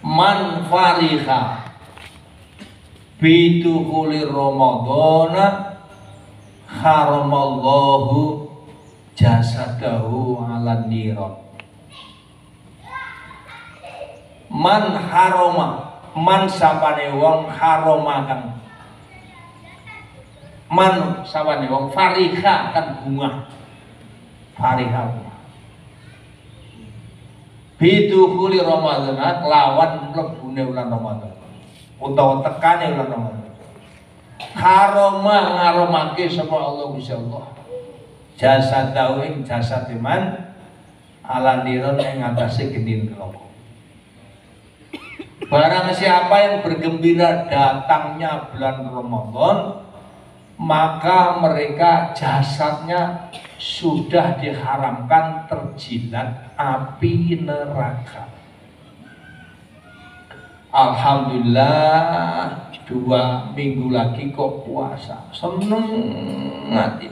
man fariha bidukhuli ramadhana haramallahu jasadahu ala niran. Man haroma, man sapane wong haroma kan, man sapane wong fariha kan bunga, fariha bidukhuli ramadhan lawan mlebune wulan Ramadan utawa tekane wulan Ramadan. Haroma ngaromake sapa Allah Gusti Allah jasadahu ing jasad iman ala niron ing atase gendin neraka. Barang siapa yang bergembira datangnya bulan Ramadan, maka mereka jasadnya sudah diharamkan terjilat api neraka. Alhamdulillah 2 minggu lagi kok puasa, seneng hati.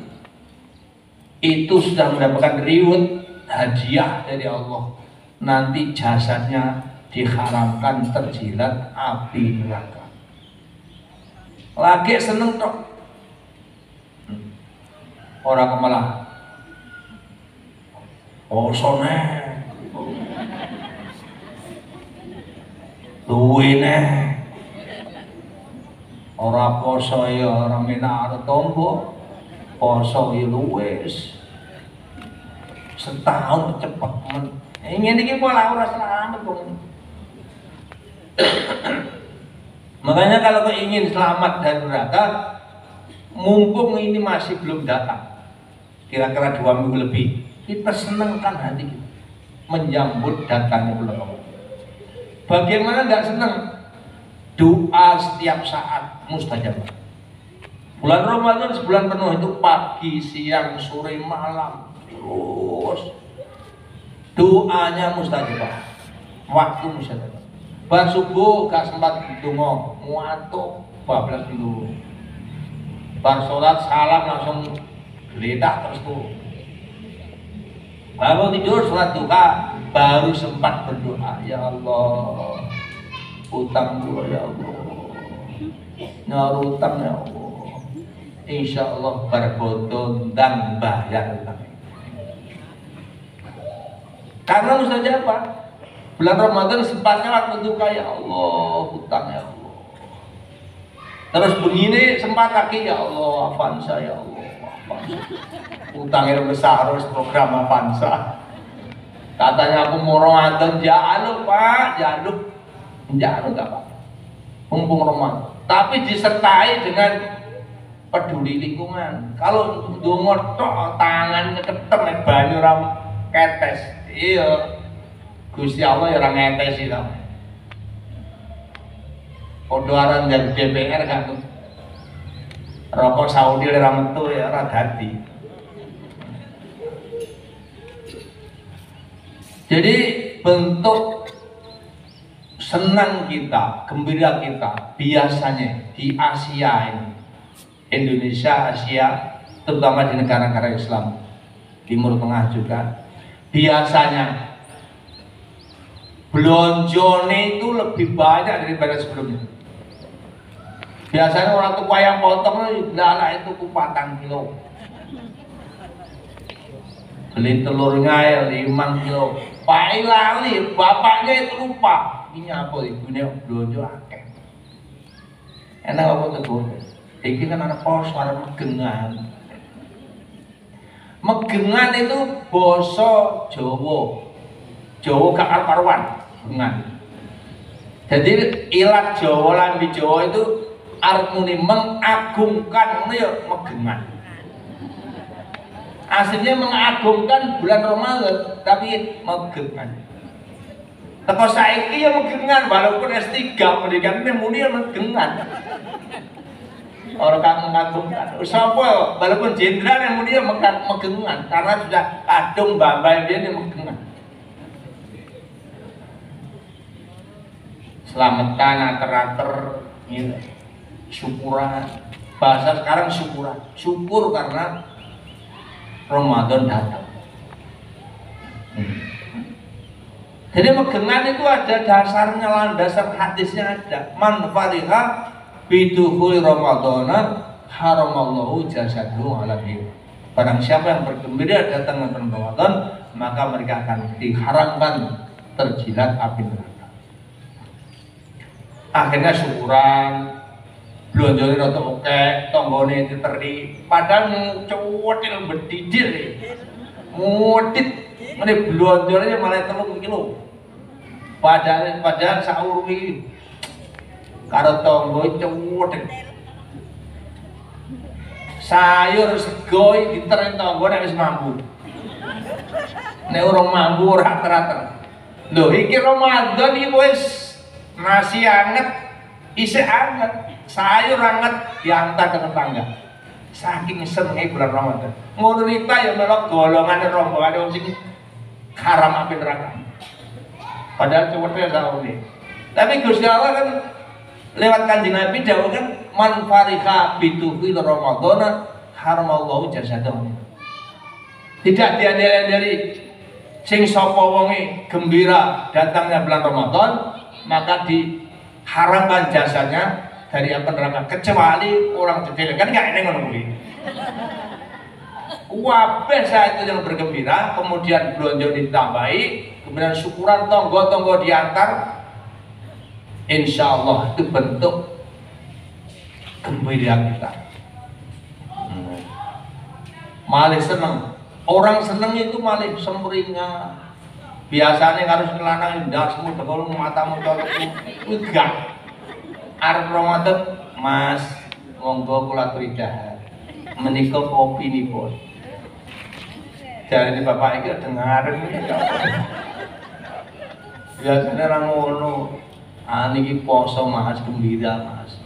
Itu sudah mendapatkan reward hadiah dari Allah. Nanti jasadnya diharamkan terjilat api neraka. Lagi seneng tok. Orang malah osone luwene ora poso ya ora menak tombo, poso ya luwes setahun cepet men. Ingin iki pola ora selamat dong. Makanya kalau ingin selamat dari neraka, mumpung ini masih belum datang, kira-kira 2 minggu lebih, kita senangkan hati kita menyambut datangnya bulan Ramadan. Bagaimana nggak senang? Doa setiap saat mustajab. Bulan Ramadan sebulan penuh itu pagi, siang, sore, malam, terus doanya mustajab. Waktu mustajab. Bar subuh gak sempat donga, muatuk 12 dulu. Bar sholat salam langsung geledak terus tuh. Baru tidur sholat duha baru sempat berdoa, ya Allah utang gua ya Allah, nyarutang ya Allah, insya Allah berbodoh dan bayar utang. Karena mustajabah bulan Ramadan sempatnya waktu duka, ya Allah utang ya Allah. Terus begini sempat lagi, ya Allah Avanza ya Allah Avanza. Utangnya besar harus program Avanza. Katanya aku mau Ramadan, jaluk Pak, jaluk gak Pak, mumpung Ramadan. Tapi disertai dengan peduli lingkungan. Kalau dongo tok tangan ketem banyu ram ketes, iya Gusti Allah ya ora ngetes itu. Podo aran dari DPR gak tuh. Rokok Saudi ora metu ya ora dadi. Jadi bentuk senang kita, gembira kita biasanya di Asia ini, Indonesia, Asia, terutama di negara-negara Islam, Timur Tengah juga, biasanya belonjone itu lebih banyak daripada sebelumnya. Biasanya orang tua yang potong itu kupatan kilo, beli telurnya ya 5 kilo. Pak lali, bapaknya itu lupa. Ini apa ibunya belanja akeh. Enak apa tegur? Iki kan anak pos, anak megengan. Megengan itu basa Jawa. Jawa gak karuan, megengan. Jadi ilat Jawa lambi Jawa itu artinya mengagungkan, ngono ya megengan. Aslinya mengagungkan bulan Ramadan, tapi megengan. Teko saiki ya megengan, walaupun S3 pendidikannya muni ya megengan. Orang kan mengagungkan. Sapa walaupun jenderal yang muni ya megengan, karena sudah kadung mbak-mbak dia megengan. Selamatan ater-ater gitu. Syukuran. Bahasa sekarang syukuran. Syukur karena Ramadan datang. Jadi megengan itu ada dasarnya, landasan hadisnya ada. Man fariha bidukhuli Ramadhana haramallahu jasadahu ala nar. Barang siapa yang bergembira datang bulan Ramadan, maka mereka akan diharamkan terjilat api neraka. Akhirnya syukuran, blonjone rada akeh, tanggane diteri, padahal cuwetil bedidil. Mudit, ngene blonjone malah 3 kilo. Padahal sahur iki karo tangga cuwetil. Sayur sego diterin tangga nek wis mampu. Nek ora mampu ora teratur. Lho iki Ramadan iki wis nasi anget, isih anget, sayur anget diantar ke tetangga. Saking senenge bulan Ramadan. Ngono nita ya melok golongan rombongan wong sing haram api neraka. Padahal cuwethe sahur iki. Tapi Gusti Allah kan lewat Kanjeng Nabi dawuh kan man fariha bituhil Ramadhana haramallahu jasadahu. Tidak diandel-andeli sing sapa wonge gembira datangnya bulan Ramadan maka diharamkan jasanya dari api neraka kecuali orang kecil. Kan enggak enak ngono kuwi. Kabeh saat itu yang bergembira kemudian blonjo ditambahi kemudian syukuran tonggo-tonggo diantar, insya Allah itu bentuk gembira kita. Malah seneng, orang seneng itu malah semringah. Biasanya harus ngelanang ndasmu dekol matamu colok enggak. Arep Ramadan, Mas, monggo kula aturi dahar. Menika kopi nipun. Jarine bapak iki dengaren. Biasanya orang ngono. Niki poso Mas, gembira Mas.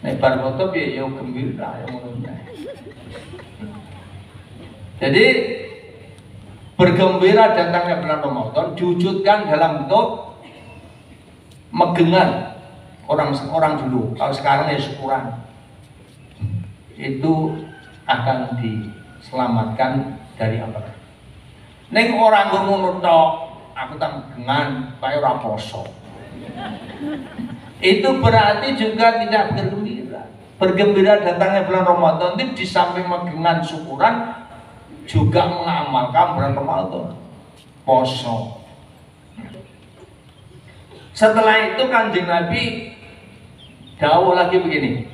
Nek bar foto piye ya gembira ya ngono. Jadi bergembira datangnya bulan Ramadan diwujudkan dalam bentuk megengan orang dulu. Kalau sekarang ya syukuran. Itu akan diselamatkan dari apa? Nek orang ngono tok, aku tak megengan kaya ora poso. Itu berarti juga tidak bergembira. Bergembira datangnya bulan Ramadan itu di samping megengan syukuran juga mengamalkan bulan Ramadan poso. Setelah itu Kanjeng Nabi dawuh lagi begini,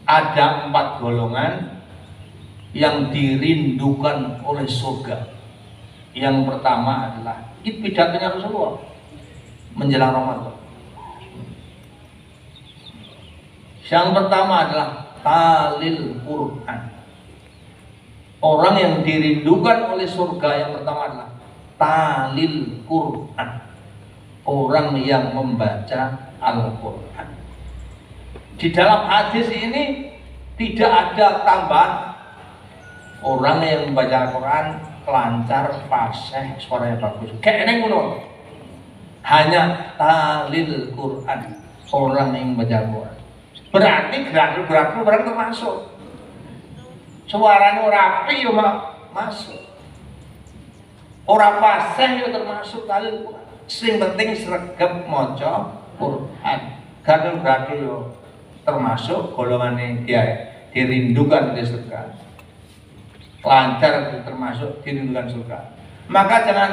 ada 4 golongan yang dirindukan oleh surga. Yang pertama adalah itu pidatonya Rasulullah menjelang Ramadan. Yang pertama adalah talil Quran. Orang yang dirindukan oleh surga yang pertama adalah talil Quran. Orang yang membaca Al-Quran. Di dalam hadis ini tidak ada tambahan. Orang yang membaca Al-Quran lancar, fasih, suaranya bagus. Kayak ini ngono. Hanya talil Quran. Orang yang membaca Al-Quran. Berarti gerak-gerak berarti termasuk. Suaranya rapi ya masuk. Orang fasih ya termasuk talil Quran. Sing penting sregep maca Quran. Gerak-gerak yo termasuk golongan yang dia dirindukan oleh surga. Lancar termasuk dirindukan surga. Maka jangan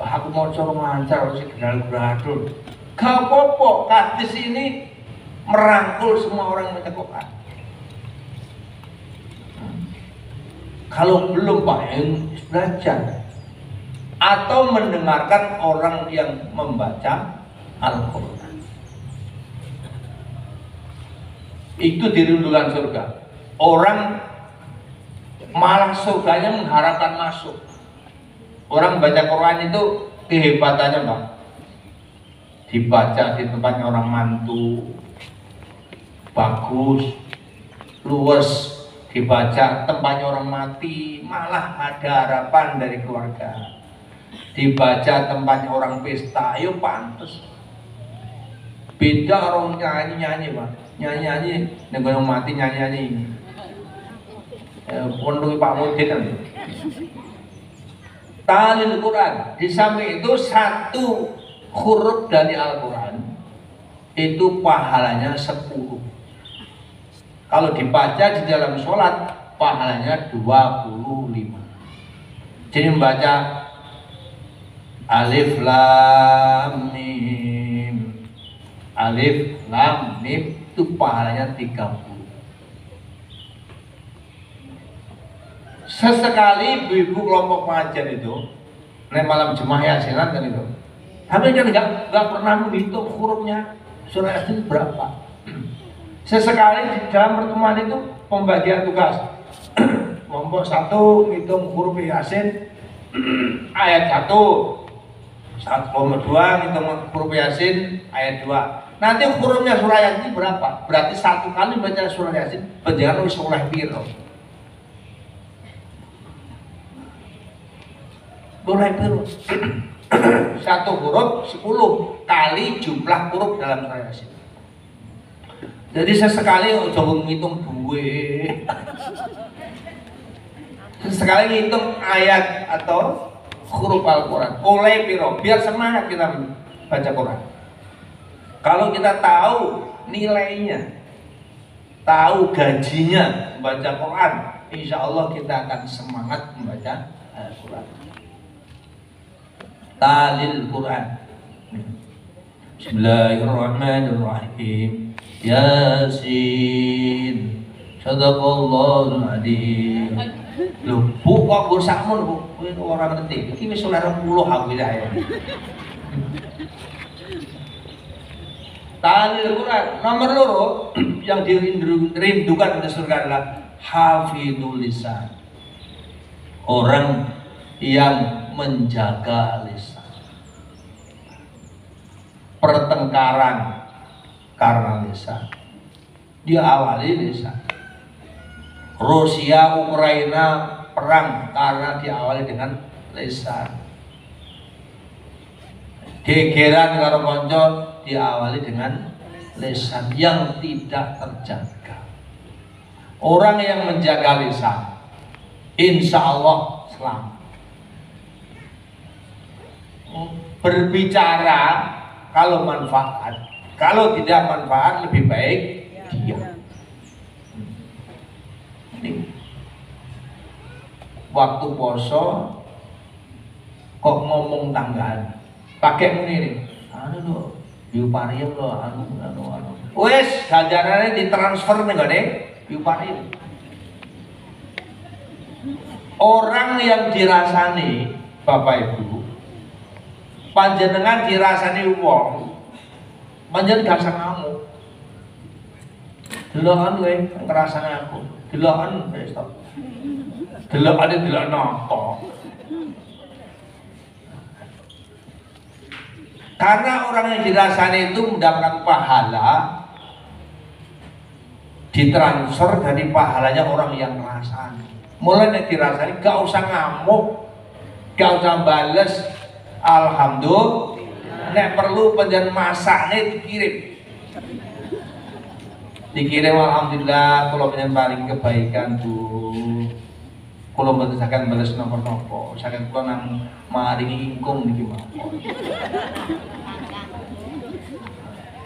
aku mau coba lancar harus gerak-gerak. Gak apa-apa, hadis ini merangkul semua orang yang membaca Quran. Kalau belum Pak yang belajar atau mendengarkan orang yang membaca Al-Quran, itu dirindukan surga. Orang malah surganya mengharapkan masuk. Orang baca Quran itu kehebatannya Pak, dibaca di tempatnya orang mantu, bagus, luwes. Dibaca tempatnya orang mati, malah ada harapan dari keluarga. Dibaca tempatnya orang pesta, ayo pantes. Beda orang nyanyi-nyanyi Pak, nyanyi-nyanyi, negara orang mati nyanyi-nyanyi. Pondok Pak Mudin kan. Ta'lil Quran. Di samping itu satu huruf dari Al-Quran itu pahalanya 10. Kalau dibaca di dalam sholat pahalanya 25. Jadi membaca Alif Lam Mim, Alif Lam Mim itu pahalanya 30. Sesekali ibu-ibu kelompok pengajian itu malam Jumat Yasinan kan itu, tapi kan nggak pernah menghitung hurufnya surah Yasin berapa. Sesekali di dalam pertemuan itu pembagian tugas. Kelompok 1 ngitung huruf Yasin ayat 1, kelompok 2 ngitung huruf Yasin ayat 2. Nanti hurufnya surah Yasin berapa? Berarti satu kali baca surah Yasin berjalan surah piro. Surah piro. Satu huruf 10 kali jumlah huruf dalam surah Yasin. Jadi sesekali coba ngitung duwe. Sesekali ngitung ayat atau huruf Al-Quran. Oleh piro, biar semangat kita baca Quran. Kalau kita tahu nilainya, tahu gajinya membaca Quran, insya Allah kita akan semangat membaca Al-Quran. Ta'lil Quran. Bismillahirrahmanirrahim. Yasin. Sadaqallahul adzim. Loh, bu kok bersakmun bu? Ini orang ngerti. Ini saudara 10 aku ya. Ta'lil Quran. Nomor 2 yang dirindukan oleh surga adalah hafidhul lisan. Orang yang menjaga lisan. Pertengkaran karena lisan. Dia awali lisan. Rusia Ukraina perang karena diawali dengan lisan. Gegeran karo konco diawali dengan lisan yang tidak terjaga. Orang yang menjaga lisan, insya Allah selamat. Berbicara kalau manfaat, kalau tidak manfaat lebih baik diam. Waktu poso kok ngomong tanggaan pakai ini anu diuparium lo anu wes ganjarannya ditransfer nih gak deh diuparium. Orang yang dirasani Bapak Ibu panjenengan dirasani wong panjenengan gak usah ngamuk delokan gue ngerasani aku delokan stop delok ada delok nopo. Karena orang yang dirasani itu mendapatkan pahala ditransfer dari pahalanya orang yang ngerasani. Mulai yang dirasani gak usah ngamuk, gak usah bales alhamdulillah. Nek perlu penjen masaknya dikirim alhamdulillah kalau penjen paling kebaikan tuh. Kalau mboten saged bales nopo-nopo, saged kula nang maringi ingkung niki mawon.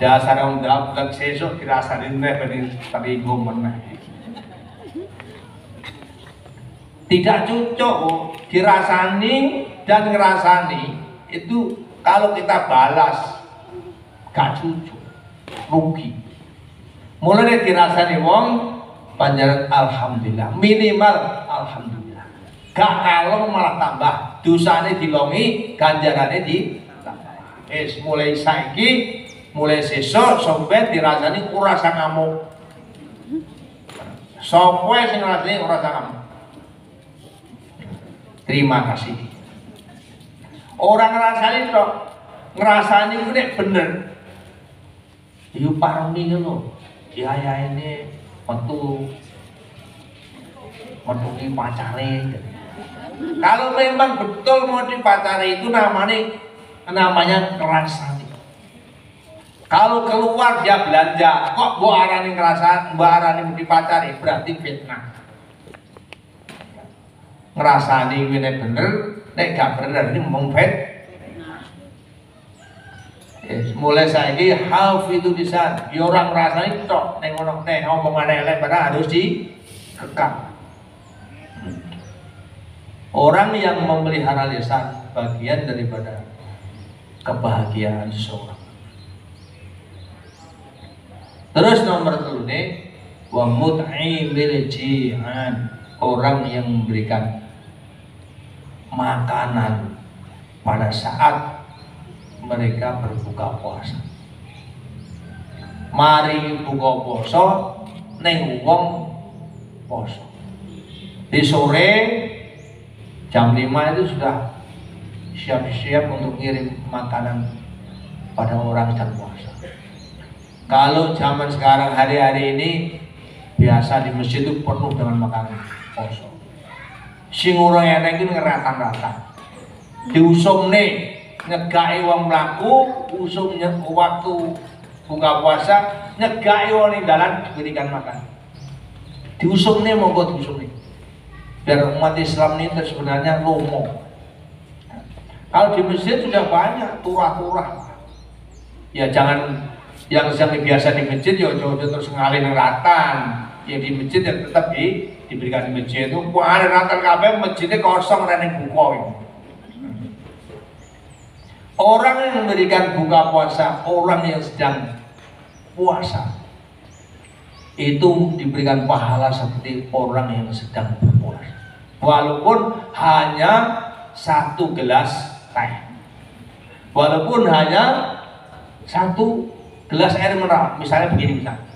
Dasar wong dapat sesuk dirasani neh ben tapi ingkung meneh. Tidak cocok dirasani dan ngerasani itu kalau kita balas gak cocok, rugi. Mulai dirasani wong panjaran alhamdulillah, minimal alhamdulillah. Gak kalong malah tambah, dosane dilongi, ganjarane ditambah. Mulai saiki, mulai sesuk sampai dirasani ora usah ngamuk. Sopo sing ngrasani ora usah ngamuk. Terima kasih. Orang ngrasani tok, ngrasani ku nek bener. Yo paroni ngono. Ya ini metu pacare. Kalau memang betul mau dipacari itu namanya ngerasani. Kalau keluar dia belanja, kok mbok arani ngerasa, mbok arani dipacari berarti fitnah. ngrasani ini bener, nek gak bener ini ngomong yes, mulai saiki hafidhu lisan, ya orang ngrasani tok nek ngono nek omongan elek padahal harus direkam. Orang yang memelihara lisan bagian daripada kebahagiaan seseorang. Terus nomor 3 nih, wa mut'imil ji'an, orang yang memberikan makanan pada saat mereka berbuka puasa. Mari buka puasa neng wong poso. Di sore jam 5 itu sudah siap-siap untuk ngirim makanan pada orang yang puasa. Kalau zaman sekarang hari-hari ini biasa di masjid itu penuh dengan makanan poso. Sing ora enek iki ngeratan-ratan. Diusumne nyegai wong mlaku, usumnya waktu buka puasa, nyegai wong ning dalan diberikan makan. Diusumne monggo diusumne. Biar umat Islam ini sebenarnya lomo. Kalau di masjid sudah banyak turah-turah. Ya jangan yang biasa di masjid ya jojo terus ngalih ratan. Ya di masjid ya tetap diberikan di masjid itu. Wah ada ratan kabeh masjidnya kosong rene buka. Orang yang memberikan buka puasa, orang yang sedang puasa itu diberikan pahala seperti orang yang sedang berpuasa. Walaupun hanya 1 gelas teh, walaupun hanya 1 gelas air mineral, misalnya begini misalnya.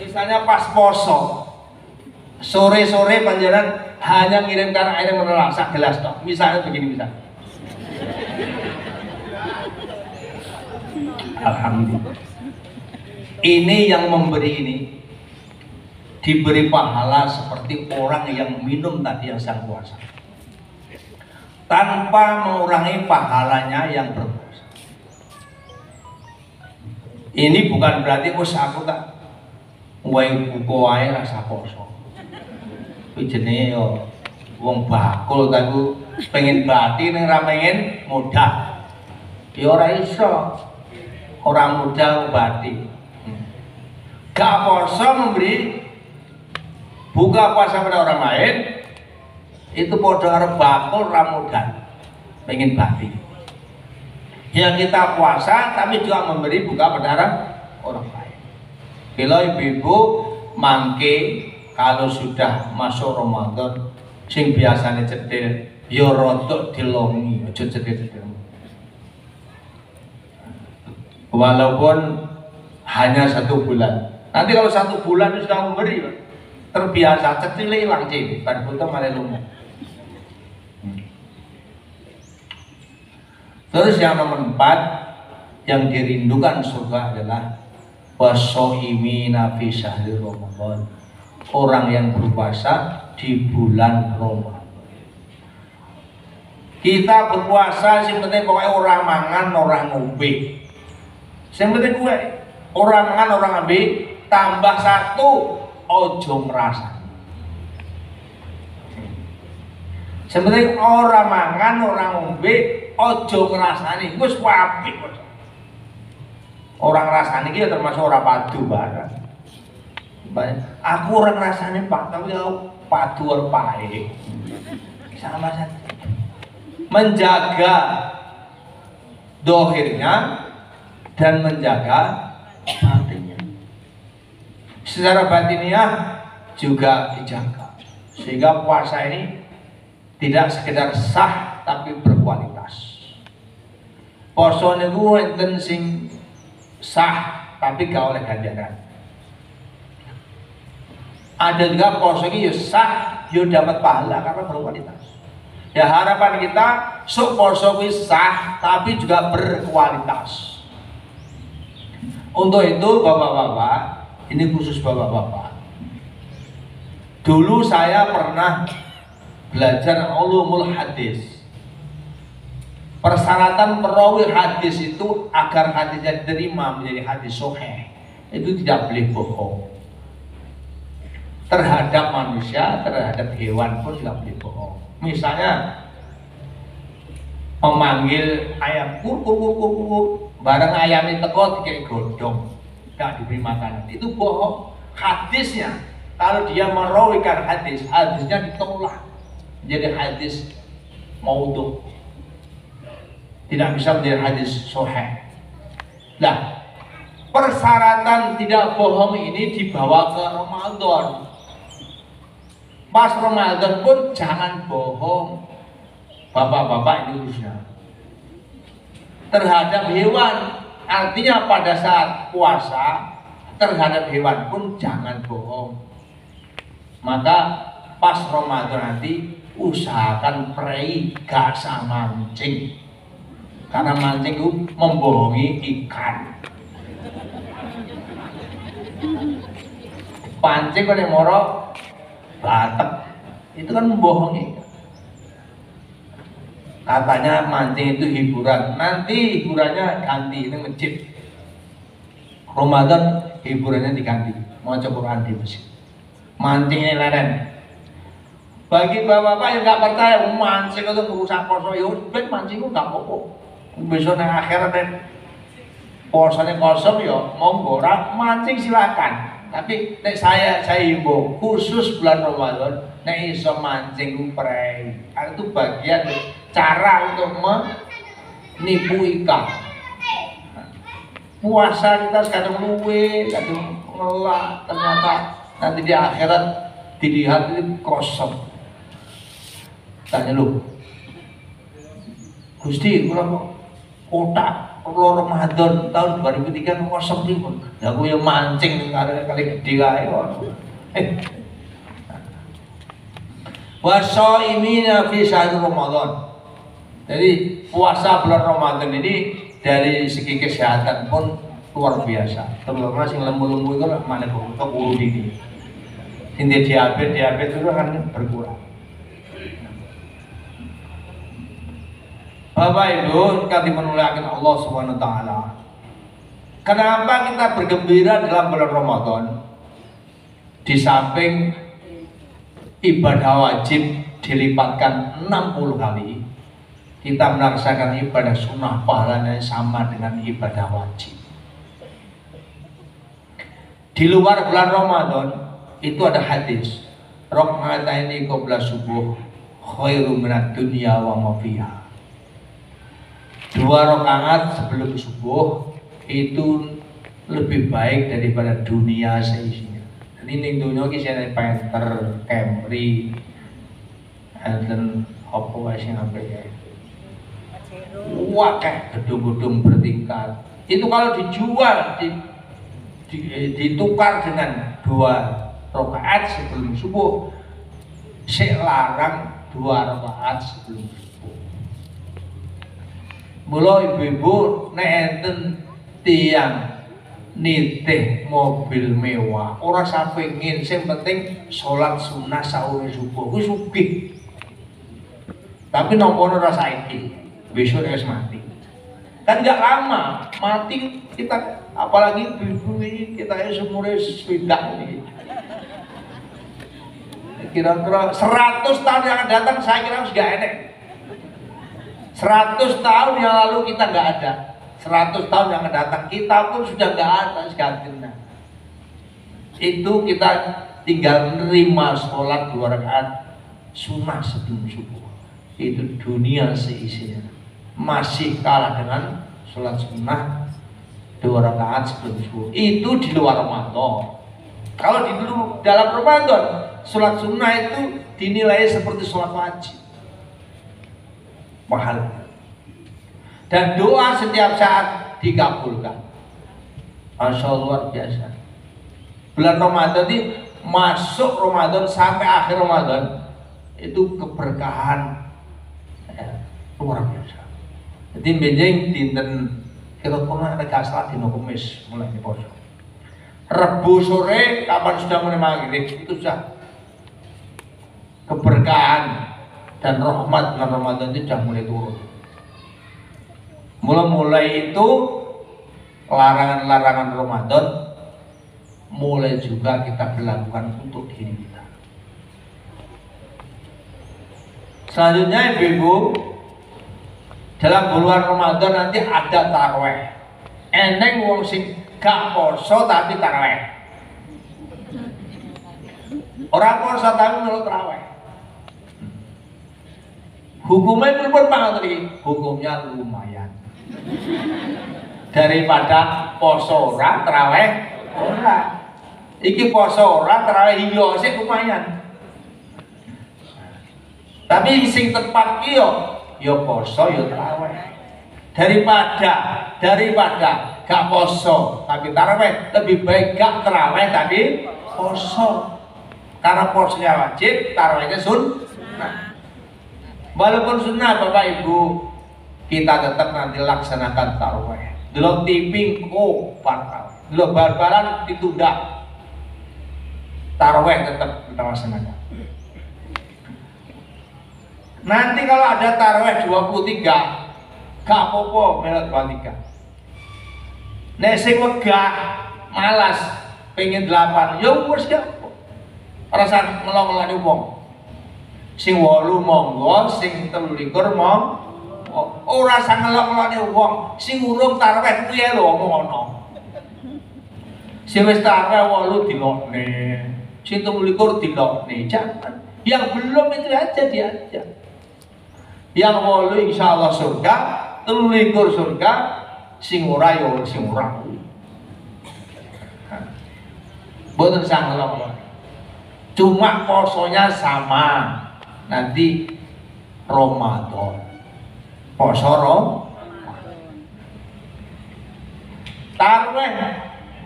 Misalnya pas poso, sore-sore panjenengan hanya ngirimkan air mineral 1 gelas toh. Misalnya begini misalnya. Alhamdulillah. Ini yang memberi ini diberi pahala seperti orang yang minum tadi yang sang puasa, tanpa mengurangi pahalanya yang berpuasa. Ini bukan berarti aku tak wae buka wae rasa poso. Kuwi jenenge yo wong bakul ta ku pengen bati ning ra pengen modal. Ya ora iso. Ora modal bati. Gak poso memberi buka puasa pada orang lain itu padha karo bakul ra modal. Pengen bati. Ya kita puasa tapi juga memberi buka pada orang lain. Kalau ibu-ibu mangke kalau sudah masuk Ramadan sing biasanya cedil ya rodok dilongi aja cedil-cedil. Walaupun hanya 1 bulan. Nanti kalau 1 bulan sudah memberi terbiasa cedil hilang cedil pada butuh malah lumpuh. Terus yang nomor 4 yang dirindukan surga adalah wasoimina fi syahri Ramadan, orang yang berpuasa di bulan Ramadan. Kita berpuasa sing penting pokoknya orang mangan orang ngombe. Sing penting kuwi orang mangan orang ngombe tambah 1 ojo ngrasani. Sing penting orang mangan orang ngombe ojo ngrasani wis apik kok. Orang rasanya kita termasuk orang padu barang. Aku orang rasanya pak, tapi kalau padu orang pahit sama saja. Menjaga dohirnya dan menjaga batinnya. Secara batiniah juga dijaga, sehingga puasa ini tidak sekedar sah tapi berkualitas. Poso niku enten sing sah tapi gak oleh ganjaran. Ada juga poso ini ya sah, ya dapat pahala karena berkualitas. Ya harapan kita sok poso ini sah tapi juga berkualitas. Untuk itu bapak-bapak, ini khusus bapak-bapak. Dulu saya pernah belajar ulumul hadis. Persyaratan perawi hadis itu agar hadisnya diterima menjadi hadis sahih itu tidak boleh bohong. Terhadap manusia, terhadap hewan pun tidak boleh bohong. Misalnya memanggil ayam kur kur kur kur kur, bareng ayamnya teko dikek godong, tidak diberi makanan, itu bohong. Hadisnya kalau dia merawikan hadis, hadisnya ditolak menjadi hadis maudhu, tidak bisa menjadi hadis sahih. Nah, persyaratan tidak bohong ini dibawa ke Ramadan. Pas Ramadan pun jangan bohong, bapak-bapak ini urusannya. Terhadap hewan, artinya pada saat puasa terhadap hewan pun jangan bohong. Maka pas Ramadan nanti usahakan prei gak sama mancing, karena mancing itu membohongi ikan. Pancing kan yang moro batek, itu kan membohongi. Katanya mancing itu hiburan, nanti hiburannya ganti, ini masjid. Ramadan hiburannya diganti, mau Quran di masjid. Mancingnya leren. Bagi bapak-bapak yang nggak percaya mancing itu merusak poso, ya udah mancing itu nggak apa-apa. Besok nang akhirat posone kosong ya monggo, mancing silakan. Tapi nek saya himbau khusus bulan Ramadan nek iso mancing prei. Itu bagian cara untuk menipu ikan. Puasa kita kadang luwe, kadang ngelak, ternyata nanti di akhirat dilihat ini kosong. Tanya lu, Gusti, kalau kotak Ramadan tahun 2003 kosong nih, ya aku yang mancing kali gede kae. Wasoimina fi syahr Ramadan. Jadi puasa bulan Ramadan ini dari segi kesehatan pun luar biasa. Terutama sing lembu-lembu itu mana kok bulu dini. Sing diabetes itu akan berkurang. Bapak Ibu, kita dimuliakan Allah Subhanahu wa taala. Kenapa kita bergembira dalam bulan Ramadan? Di samping ibadah wajib dilipatkan 60 kali, kita melaksanakan ibadah sunnah pahalanya sama dengan ibadah wajib. Di luar bulan Ramadan itu ada hadis, rakaataini qabla subuh khairum minad dunya wa ma fiha. 2 rakaat sebelum subuh itu lebih baik daripada dunia seisinya. Jadi ning dunia iki sing Panther, Camry, dan apa wae sing apik ya. Wah, gedung-gedung bertingkat. Itu kalau dijual ditukar dengan 2 rakaat sebelum subuh, sik larang 2 rakaat sebelum subuh. Mula ibu-ibu nek enten tiyang nitih mobil mewah, ora sapengin, sing penting sholat sunnah sahure subuh, kuwi sugih. Tapi nopo ora saiki, besok harus mati. Kan nggak lama mati kita, apalagi ibu ini kita seumur sudah ini. Kira-kira 100 tahun yang akan datang saya kira harus gak enak. 100 tahun yang lalu kita nggak ada, 100 tahun yang akan datang kita pun sudah nggak ada segantinya. Itu kita tinggal menerima sholat 2 rakaat sunnah sebelum subuh. Itu dunia seisinya masih kalah dengan sholat sunnah 2 rakaat sebelum subuh. Itu di luar Ramadan. Kalau di dalam Ramadan, sholat sunnah itu dinilai seperti sholat wajib. Mahal. Dan doa setiap saat dikabulkan. Masya Allah, luar biasa. Bulan Ramadan ini, masuk Ramadan sampai akhir Ramadan, itu keberkahan luar biasa. Jadi benjing dinten kita pernah ada salat dino Kamis mulai poso. Rebu sore kapan sudah mulai maghrib itu sudah keberkahan dan rahmat bulan Ramadan itu sudah mulai turun. Mulai itu larangan-larangan Ramadan mulai juga kita berlakukan untuk diri kita. Selanjutnya ibu-ibu, dalam bulan Ramadan nanti ada taraweh. Eneng wong sing gak poso tapi taraweh. Orang poso tapi melok taraweh. Hukumnya pun banget lagi. Hukumnya lumayan. Daripada poso ora taraweh ora. Iki poso ora taraweh iya sih lumayan. Tapi sing tepat ki yo poso yo taraweh. Daripada gak poso tapi taraweh, lebih baik gak taraweh tapi poso. Karena posonya wajib, tarawehnya sunnah. Walaupun sunnah Bapak Ibu, kita tetap nanti laksanakan taraweh. Delok TV kok batal. Delok bal-balan ditunda. Taraweh tetap kita laksanakan. Nanti kalau ada taraweh 23, gak apa-apa melok 23. Nek sing wegah malas pengen 8, ya wis gak rasa ngelong-ngelani wong. Sing 8 monggo, sing 23 monggo. Ora sang ngelong-ngelani wong. Sing urung taraweh kuwi lho ngono. Sing wis taraweh 8 dilokne. Sing 23 dilokne. Jangan. Yang belum itu aja diajak. Yang 8 insyaallah surga, 23 surga, sing ora ya sing ora. Boten sang ngelong-ngelani. Cuma posonya sama. Nanti Ramadan. Poso taraweh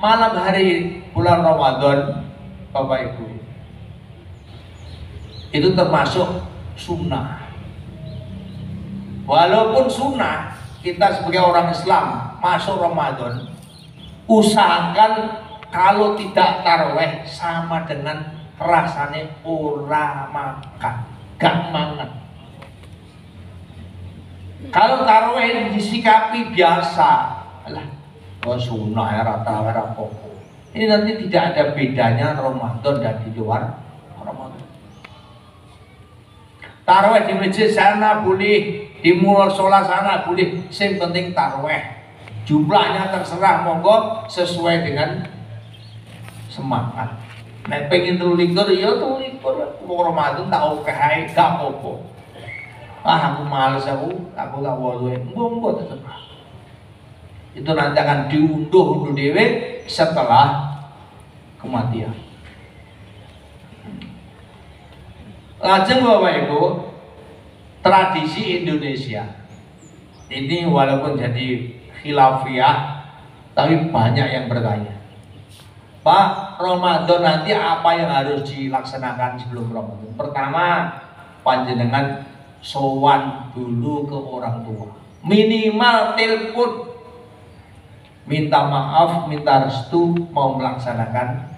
malam hari bulan Ramadan Bapak Ibu. Itu termasuk sunnah. Walaupun sunnah, kita sebagai orang Islam masuk Ramadan, usahakan kalau tidak taraweh sama dengan rasanya ora makan, gak mangan. Kalau taraweh disikapi biasa, alah, sunnah ya rata-rata apa-apa. Ini nanti tidak ada bedanya Ramadan dan di luar Ramadan. Taraweh di masjid sana boleh, di musola sana boleh, yang penting taraweh. Jumlahnya terserah, monggo sesuai dengan semangat. Nek pengen 23 ya 23 Ramadan tak oke hai gak apa-apa. Aku males aku tak 8 mbok terserah. Itu nanti akan diunduh dhewe setelah kematian. Lajeng Bapak Ibu, tradisi Indonesia ini walaupun jadi khilafiyah tapi banyak yang bertanya, Pak, Ramadan nanti apa yang harus dilaksanakan sebelum Ramadan? Pertama, panjenengan sowan dulu ke orang tua. Minimal telepon, minta maaf, minta restu mau melaksanakan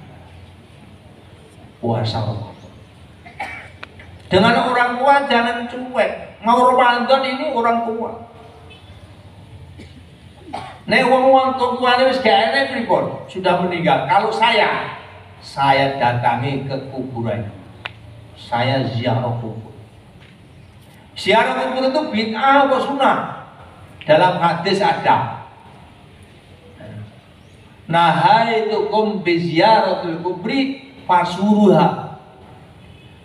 puasa Ramadan. Dengan orang tua jangan cuek. Mau Ramadan ini orang tua. Nek wong tuane wis gak enek pripun, sudah meninggal. Kalau saya datangi ke kuburan. Saya ziarah kubur. Ziarah kubur itu bid'ah atau sunnah? Dalam hadis ada. Nahaitukum bi ziyaratil kubri fasuruha.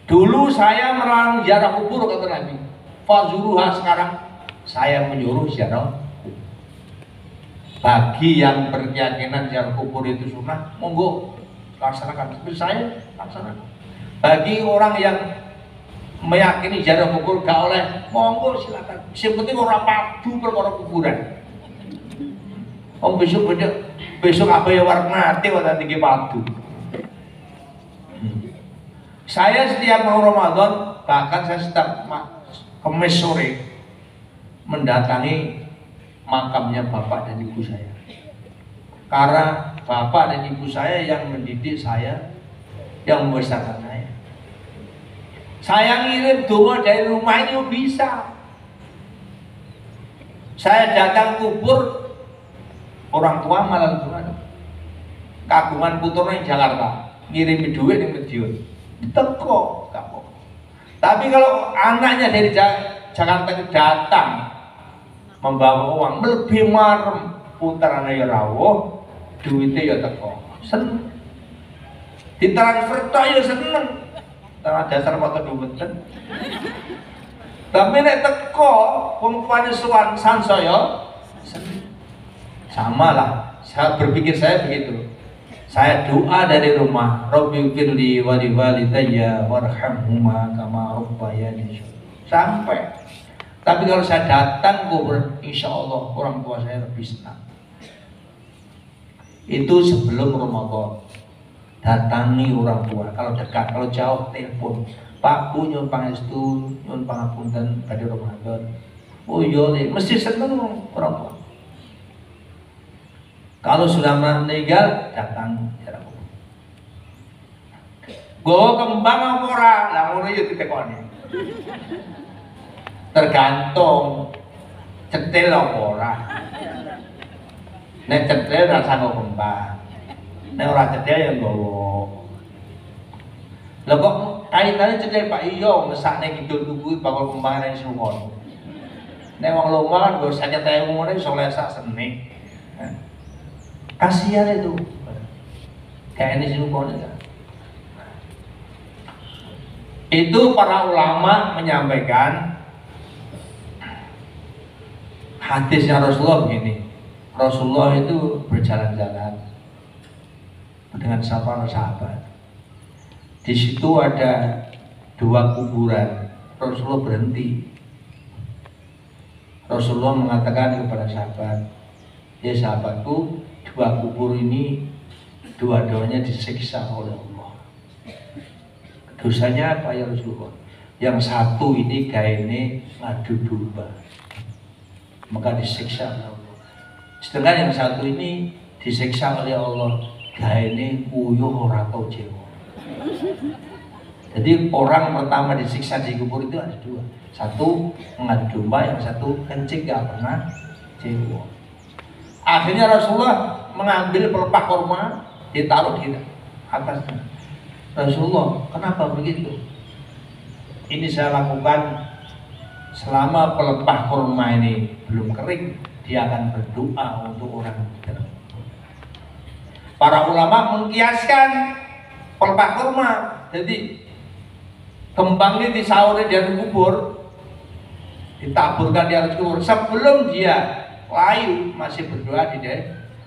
Dulu saya melarang ziarah kubur kata Nabi. Fasuruha, sekarang saya menyuruh ziarah kubur. Bagi yang berkeyakinan ziarah kubur itu sunnah, monggo laksanakan. Seperti saya laksanakan. Bagi orang yang meyakini ziarah kubur gak oleh, monggo silakan. Yang penting orang padu perkara kuburan. Besok apa ya warna mati waktu tinggi padu. Saya setiap mau Ramadan, bahkan saya setiap Kamis sore mendatangi makamnya bapak dan ibu saya. Karena bapak dan ibu saya yang mendidik saya, yang membesarkan saya. Saya ngirim doa dari rumah ini bisa. Saya datang kubur orang tua malah gimana? Kagungan puturnya di Jakarta, ngirimi duit yang Madiun. Teko, kapok. Tapi kalau anaknya dari Jakarta datang membawa uang lebih marem, putrane ya rawuh, duitnya ya teko. Seneng. Ditransfer tok ya seneng. Tanah dasar foto duweten. Tapi nek teko wong tuane sowan sansaya seneng. Sama lah. Saya berpikir saya begitu. Saya doa dari rumah, Rabbi firli wa li walidayya warhamhuma kama rabbayani sampai. Tapi kalau saya datang kubur, insya Allah orang tua saya lebih senang. Itu sebelum Ramadan. Datangi orang tua. Kalau dekat, kalau jauh telepon. Pak Bu nyuwun pangestu, nyuwun pangapunten badhe Ramadan. Oh iya, mesti seneng orang tua. Kalau sudah meninggal, datang jarak kubur. Go kembang apa ora? Lah ngono ya ditekoni. Tergantung cetil apa ora. Nek cetil rasa nggo kembang. Nek ora cetil ya nggowo. Lah kok kaitane cetil Pak iya mesakne kidul tuku bakal kembang nang sumon. Nek wong loma kan nggo 50.000 ngono iso lesak seni. Kasihan itu. Kayak ini sumon ya. Itu para ulama menyampaikan hadisnya Rasulullah begini. Rasulullah itu berjalan-jalan dengan sahabat. Di situ ada 2 kuburan. Rasulullah berhenti. Rasulullah mengatakan kepada sahabat, ya sahabatku, 2 kubur ini dua-duanya disiksa oleh Allah. Dosanya apa ya Rasulullah? Yang satu ini gaene ngadu domba, maka disiksa oleh Allah. Sedangkan yang satu ini disiksa oleh Allah, gaene uyuh ora tau jewo. Jadi orang pertama disiksa di kubur itu ada 2. Satu mengadu domba, yang satu kencing gak pernah jewo. Akhirnya Rasulullah mengambil pelepah kurma, ditaruh di atasnya. Rasulullah, kenapa begitu? Ini saya lakukan selama pelepah kurma ini belum kering, dia akan berdoa untuk orang yang. Para ulama mengkiaskan pelepah kurma, jadi kembang ini disauri di atas kubur, ditaburkan di atas kubur sebelum dia layu masih berdoa di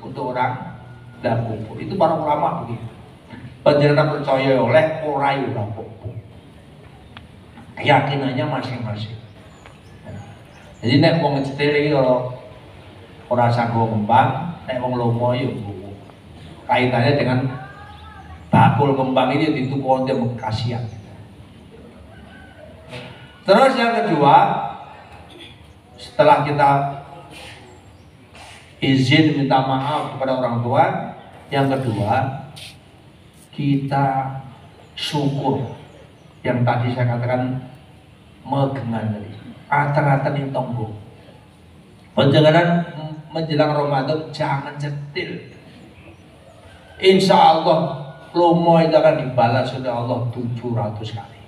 untuk orang dalam kubur. Itu para ulama begitu. Panjenengan percaya oleh ora yo rapopo. Keyakinannya masing-masing. Jadi nek wong cetil iki ora sanggo kembang, nek wong lomo yo kaitannya dengan bakul kembang ini ditukul dia kasihan. Terus yang kedua, setelah kita izin minta maaf kepada orang tua, yang kedua kita syukur. Yang tadi saya katakan megengan tadi, atar-atar yang tonggo. Menjelang Ramadan jangan cetil. Insya Allah lomo itu akan dibalas oleh Allah 700 kali.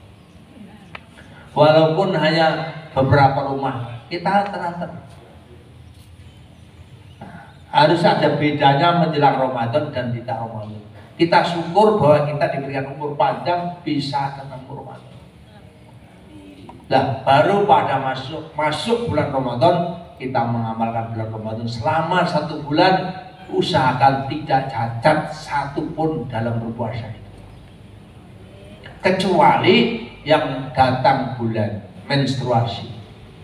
Walaupun hanya beberapa rumah, kita atar-atar. Harus ada bedanya menjelang Ramadan dan tidak Ramadan. Kita syukur bahwa kita diberikan umur panjang bisa ketemu Ramadan. Nah, baru pada masuk bulan Ramadan kita mengamalkan bulan Ramadan selama 1 bulan, usahakan tidak cacat satupun dalam berpuasa itu. Kecuali yang datang bulan menstruasi,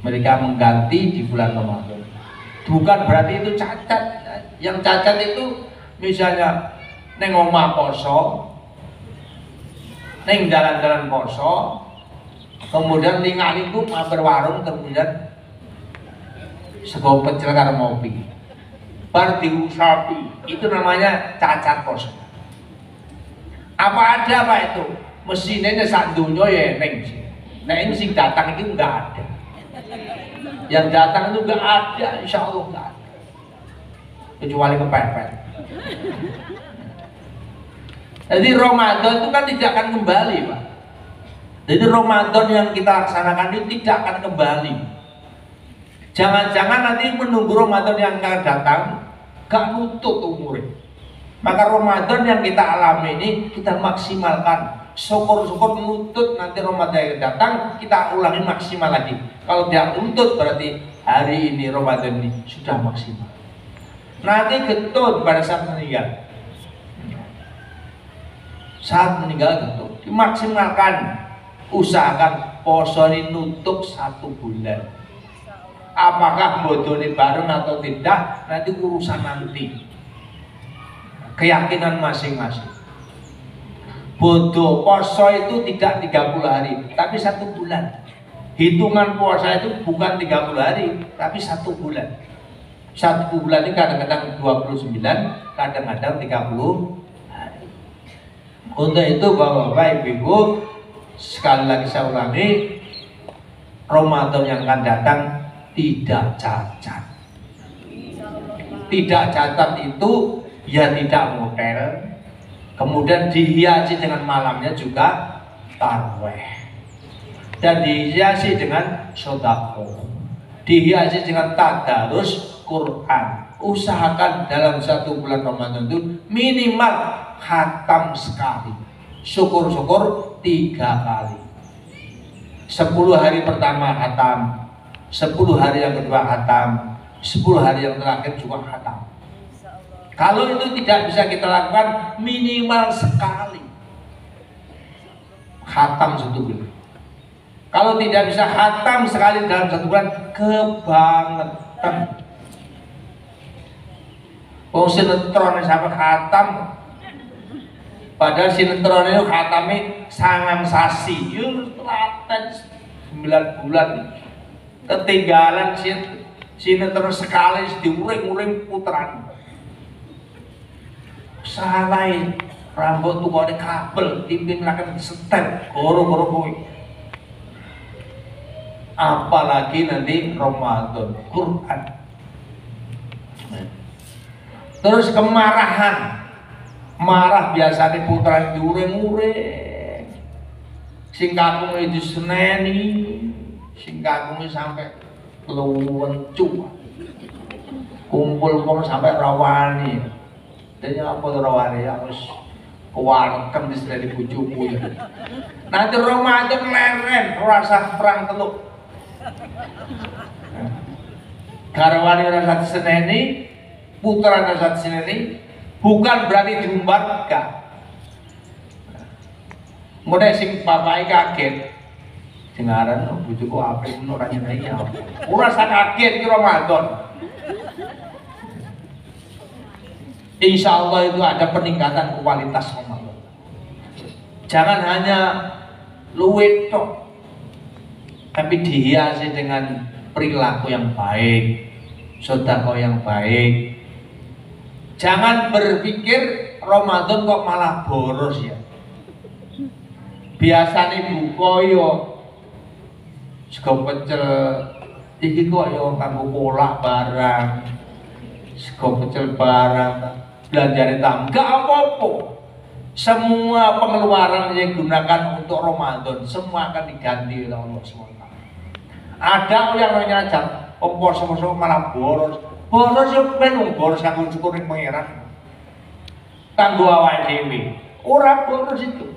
mereka mengganti di bulan Ramadan. Bukan berarti itu cacat. Yang cacat itu misalnya neng omah poso, neng jalan-jalan poso, kemudian tinggal mampir warung, kemudian sego pecel karo ngopi, bar diusapi, itu namanya cacat poso. Apa ada apa itu? Mesinnya sak dunia ya neng, nah ini sing datang itu enggak ada. Yang datang itu nggak ada, insya Allah nggak ada. Kecuali kepepet. Jadi Ramadan itu kan tidak akan kembali, Pak. Jadi Ramadan yang kita laksanakan itu tidak akan kembali. Jangan-jangan nanti menunggu Ramadan yang akan datang gak nutut umurnya. Maka Ramadan yang kita alami ini kita maksimalkan. Syukur-syukur nutut, nanti Ramadan yang datang kita ulangi maksimal lagi. Kalau tidak nutut berarti hari ini Ramadan ini sudah maksimal. Nanti getun pada saat meninggal. Saat meninggal getun, dimaksimalkan. Usahakan poso ini nutup 1 bulan. Apakah bodohnya bareng atau tidak, nanti urusan nanti. Keyakinan masing-masing. Bodoh poso itu tidak 30 hari, tapi 1 bulan. Hitungan puasa itu bukan 30 hari, tapi 1 bulan. 1 bulan ini kadang-kadang 29, kadang-kadang 30 hari. Untuk itu Bapak-bapak, Ibu-ibu, sekali lagi saya ulangi, Ramadan yang akan datang tidak cacat. Tidak cacat itu ya tidak model, kemudian dihiasi dengan malamnya juga taraweh, dan dihiasi dengan sedekah, dihiasi dengan tadarus Quran. Usahakan dalam 1 bulan Ramadan itu minimal khatam sekali, syukur-syukur 3 kali. 10 hari pertama khatam, 10 hari yang kedua khatam, 10 hari yang terakhir juga khatam. Kalau itu tidak bisa kita lakukan, minimal sekali khatam 1 bulan. Kalau tidak bisa khatam sekali dalam 1 bulan, kebangetan. Oh, sinetron sampai khatam, padahal sinetron itu khatamnya sangang sasi, yuk telaten 9 bulan. Ketinggalan sinetron sekali diuring-uring putaran. Salah rambut tuh ada kabel, timpin akan setel, goro-goro kowe. Apalagi nanti Ramadan, Quran. Terus kemarahan, marah biasanya putaran diuring-uring. Sing kakung itu seneni, sing kakung sampai luwencu, kumpul sampai rawani. Dan apa tuh rawani ya harus kewarkem di sini bujuku. Nanti Ramadan leren, rasa perang teluk. Garwani rasa seneni, putra rasa seneni, bukan berarti diumbarkan. Mulai sing bapak kaget. Dengaran bujuku apa itu orangnya ini apa? Rasa kaget di Ramadan. Insya Allah itu ada peningkatan kualitas Ramadan. Jangan hanya luwet tok, tapi dihiasi dengan perilaku yang baik, sedekah yang baik. Jangan berpikir Ramadan kok malah boros ya. Biasanya buka yo sego pecel, iki kok yo kanggo kolak barang, sego pecel barang. Belanjane tam, gak apa-apa. Semua pengeluaran yang digunakan untuk Ramadan semua akan diganti oleh Allah SWT. Ada yang nyajak, poso-poso malah boros. Boros yo ben boros kanggo syukur ning pangeran. Kanggo awake dhewe. Ora boros itu.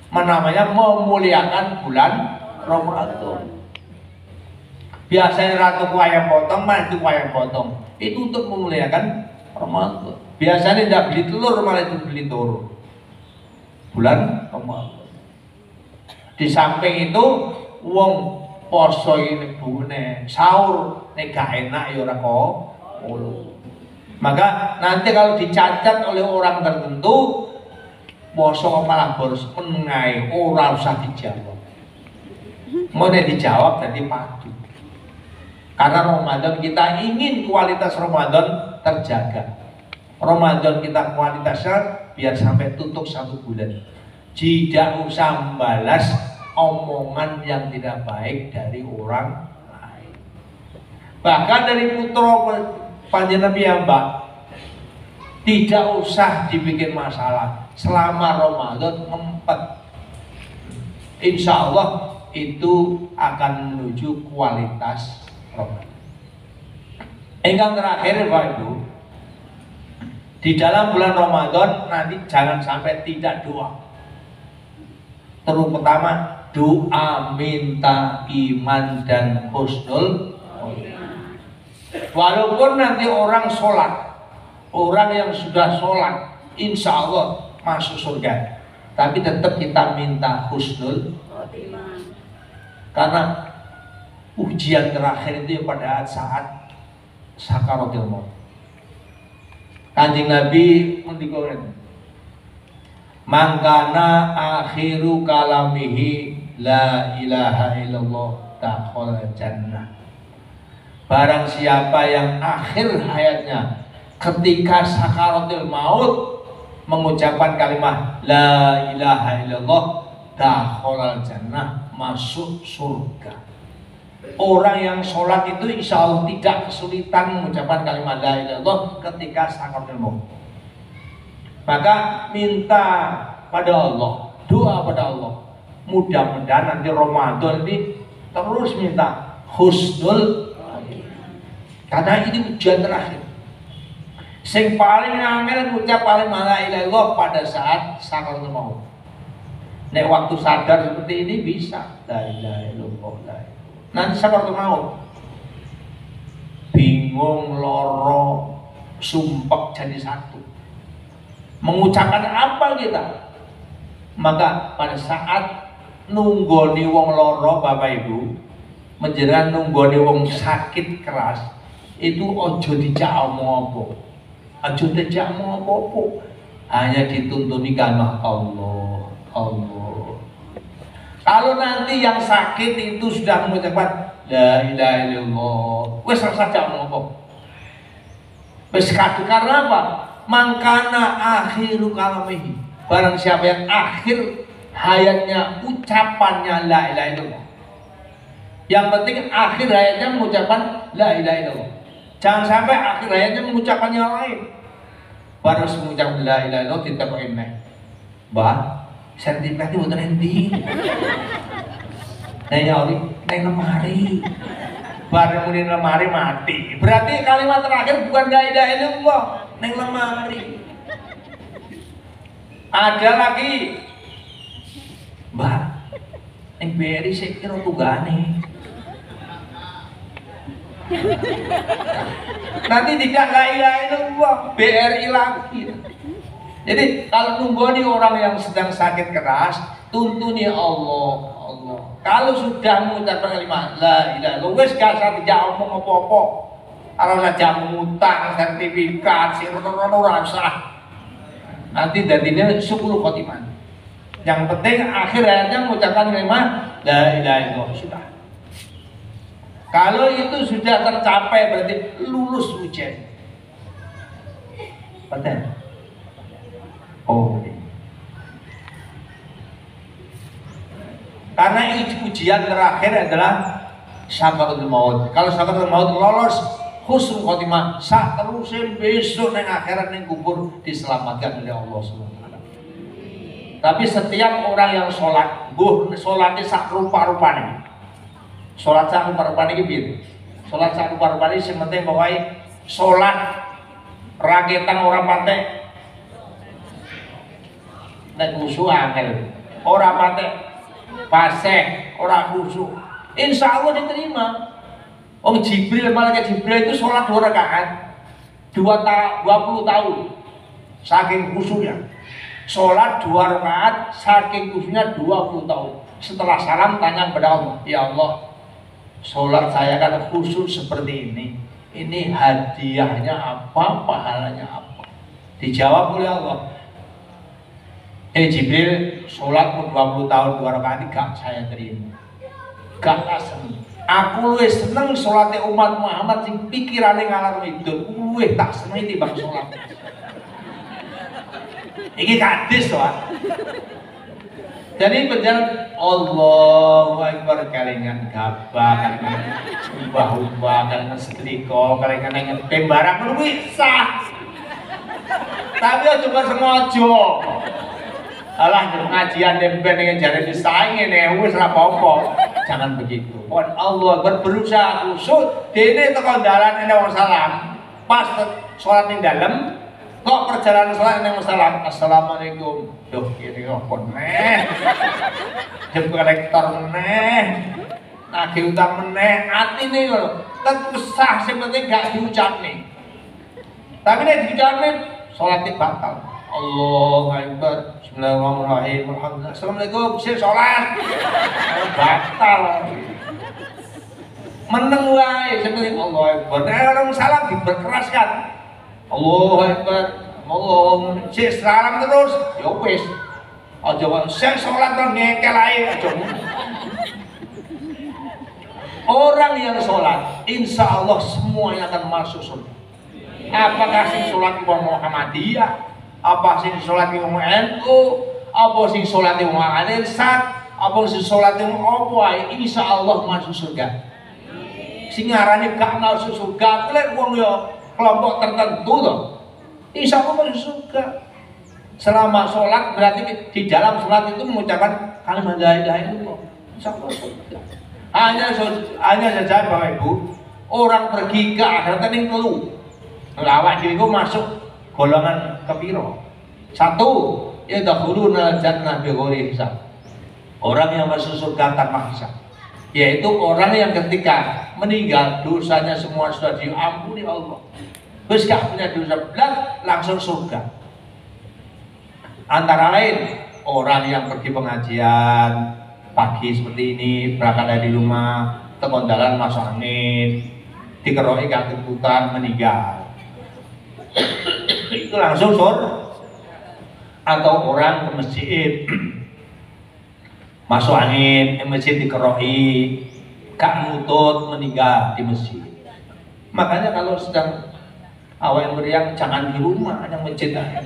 Namanya memuliakan bulan Ramadan. Biasanya ratu ayam potong, mantu ayam potong. Itu untuk memuliakan Ramadan. Biasanya tidak beli telur, malah itu beli telur. Bulan Ramadan. Di samping itu, wong poso ini bune sahur, nek gak enak ya ora kok. Maka nanti kalau dicacat oleh orang tertentu, poso malah boros menengai, ora usah dijawab. Mau dijawab jadi padu. Karena Ramadan kita ingin kualitas Ramadan terjaga. Ramadan kita kualitasnya biar sampai tutup 1 bulan. Tidak usah membalas omongan yang tidak baik dari orang lain. Bahkan dari putra panjenengan piyambak tidak usah dibikin masalah selama Ramadan ngempet. Insya Allah itu akan menuju kualitas Ramadan. Yang terakhir Bapak Ibu, di dalam bulan Ramadan nanti jangan sampai tidak doa. Terutama doa minta iman dan husnul. Walaupun nanti orang sholat, orang yang sudah sholat insya Allah masuk surga, tapi tetap kita minta husnul, karena ujian terakhir itu pada saat sakaratul maut. Kanjeng Nabi mendikongkan, mangkana akhiru kalamihi la ilaha illallah dakhala jannah. Barang siapa yang akhir hayatnya ketika sakaratul maut mengucapkan kalimat la ilaha illallah dakhala jannah, masuk surga. Orang yang sholat itu insya Allah tidak kesulitan mengucapkan kalimat la ilaha illallah ketika sakaratul maut. Maka minta pada Allah, doa pada Allah, mudah-mudahan nanti Ramadan ini terus minta husnul, karena ini ujian terakhir. Sing paling angel ngucap paling la ilaha illallah pada saat sakaratul maut. Nek waktu sadar seperti ini bisa la ilaha illallah. Nanti sakaratul maut bingung, loro, sumpek jadi satu. Mengucapkan apa kita? Maka pada saat nunggoni wong loro Bapak Ibu, menjelang nunggoni wong sakit keras, itu ojo dijak omong apa, ojo dijak omong apa, hanya dituntuni karena Allah, Allah. Kalau nanti yang sakit itu sudah mengucapkan la ilaha illallah, wes saja omong apa, wes kadu, karena apa? Mangkana akhiru kalamihi, barang siapa yang akhir hayatnya ucapannya la ilaha illallah. Yang penting akhir hayatnya mengucapkan la ilaha illallah. Jangan sampai akhir hayatnya mengucapkan yang lain. Baru mengucapkan la ilaha illallah ditekokin neh. Mbah, sertifikat itu boten endi. Neng nyori, neng lemari. Bareng muni lemari mati. Berarti kalimat terakhir bukan la ilaha illallah, neng lemari. Ada lagi, Mbah, neng BRI saya kira tunggane. Nanti tidak la ilaha illallah, BRI lagi. Jadi kalau nunggoni orang yang sedang sakit keras, tuntuni Allah, Allah. Kalau sudah mengucapkan kalimat la ilaha illallah, wes gak usah dijak omong apa-apa. Kalau saja mengutang sertifikat, ora usah. Nanti dadinya 10 khotimah. Yang penting akhir hayatnya mengucapkan kalimat la ilaha illallah, sudah. Kalau itu sudah tercapai berarti lulus ujian. Betul? Oh. Karena ujian terakhir adalah sakaratul maut. Kalau sakaratul maut lolos husnul khotimah, sak terusin besok neng akhirat neng kubur diselamatkan oleh Allah SWT. Tapi setiap orang yang sholat, sholatnya sak rupa-rupanya. Sholat sak rupa-rupanya gitu. Sholat sak rupa-rupanya yang penting pokoknya sholat raketan orang pantai. Nek khusyuk angel, orang pantai paseh, orang khusyuk. Insya Allah diterima. Om Jibril, malaikat Jibril itu sholat 2 rakaat 20 tahun saking khusyuknya. Sholat 2 rakaat saking khusyuknya 20 tahun. Setelah salam tanya kepada Allah, ya Allah, sholat saya kan khusyuk seperti ini hadiahnya apa, pahalanya apa? Dijawab oleh Allah, Jibril, sholatmu 20 tahun 2 rakaat gak saya terima, gak seneng. Aku luwih seneng sholatnya umat Muhammad sing pikirane ngalor ngidul, luwih tak seneng timbang sholat. Iki hadis, Pak. Jadi berjalan Allahu Akbar kalingan gabah kalingan ubah-ubah kalingan setrika kalingan ngetem barang kuwi sah. Tapi aja coba sengaja. Alah pengajian demben yang jare disaing ngene wis ora apa-apa. Jangan begitu. Pon Allah berusaha kusut dene teko dalan ene wong salam. Pas salat ning dalem kok perjalanan salat ning salam. Assalamualaikum. Duh iki opo neh. Jeb kolektor meneh. Nagih utang meneh atine lho. Tetep sah sing penting gak diucapne. Tapi nek diucapne salatnya batal. Allahu Akbar. Bismillahirrahmanirrahim. Alhamdulillah. Assalamualaikum. Sing salat. Batal. Meneng wae sebenarnya Allahu Akbar. Nek orang salam diberkeraskan. Allahu Akbar. Allah sing salam terus. Ya wis. Aja kok sing salat kok ngekel ae aja. Orang yang salat, insya Allah semuanya akan masuk surga. Apakah sing sholat wong Muhammadiyah, apa sing sholat wong NU, apa sing sholat wong Al-Irsad, apa sing sholat wong apa wae, insyaallah masuk surga. Sing ngarani gak masuk surga, lek wong yo kelompok tertentu to. Insyaallah masuk surga. Selama sholat berarti di dalam sholat itu mengucapkan kalimat la ilaha illallah. Insyaallah surga. Hanya saja Bapak Ibu, orang pergi ke akhirat ning telu. Awak dhewe iku masuk golongan kepiro? Satu, yadkhuluna jannah bighairi hisab. Orang yang masuk surga tanpa hisab. Yaitu orang yang ketika meninggal dosanya semua sudah diampuni Allah. Terus gak punya dosa belas langsung surga. Antara lain orang yang pergi pengajian pagi seperti ini, berangkat dari rumah, tekondalan masuk angin, dikeroi ketutupan meninggal. Itu langsung surga. Atau orang ke masjid masuk angin, masjid dikeroi, gak nutut meninggal di masjid. Makanya kalau sedang awal meriang jangan di rumah, yang masjid aja.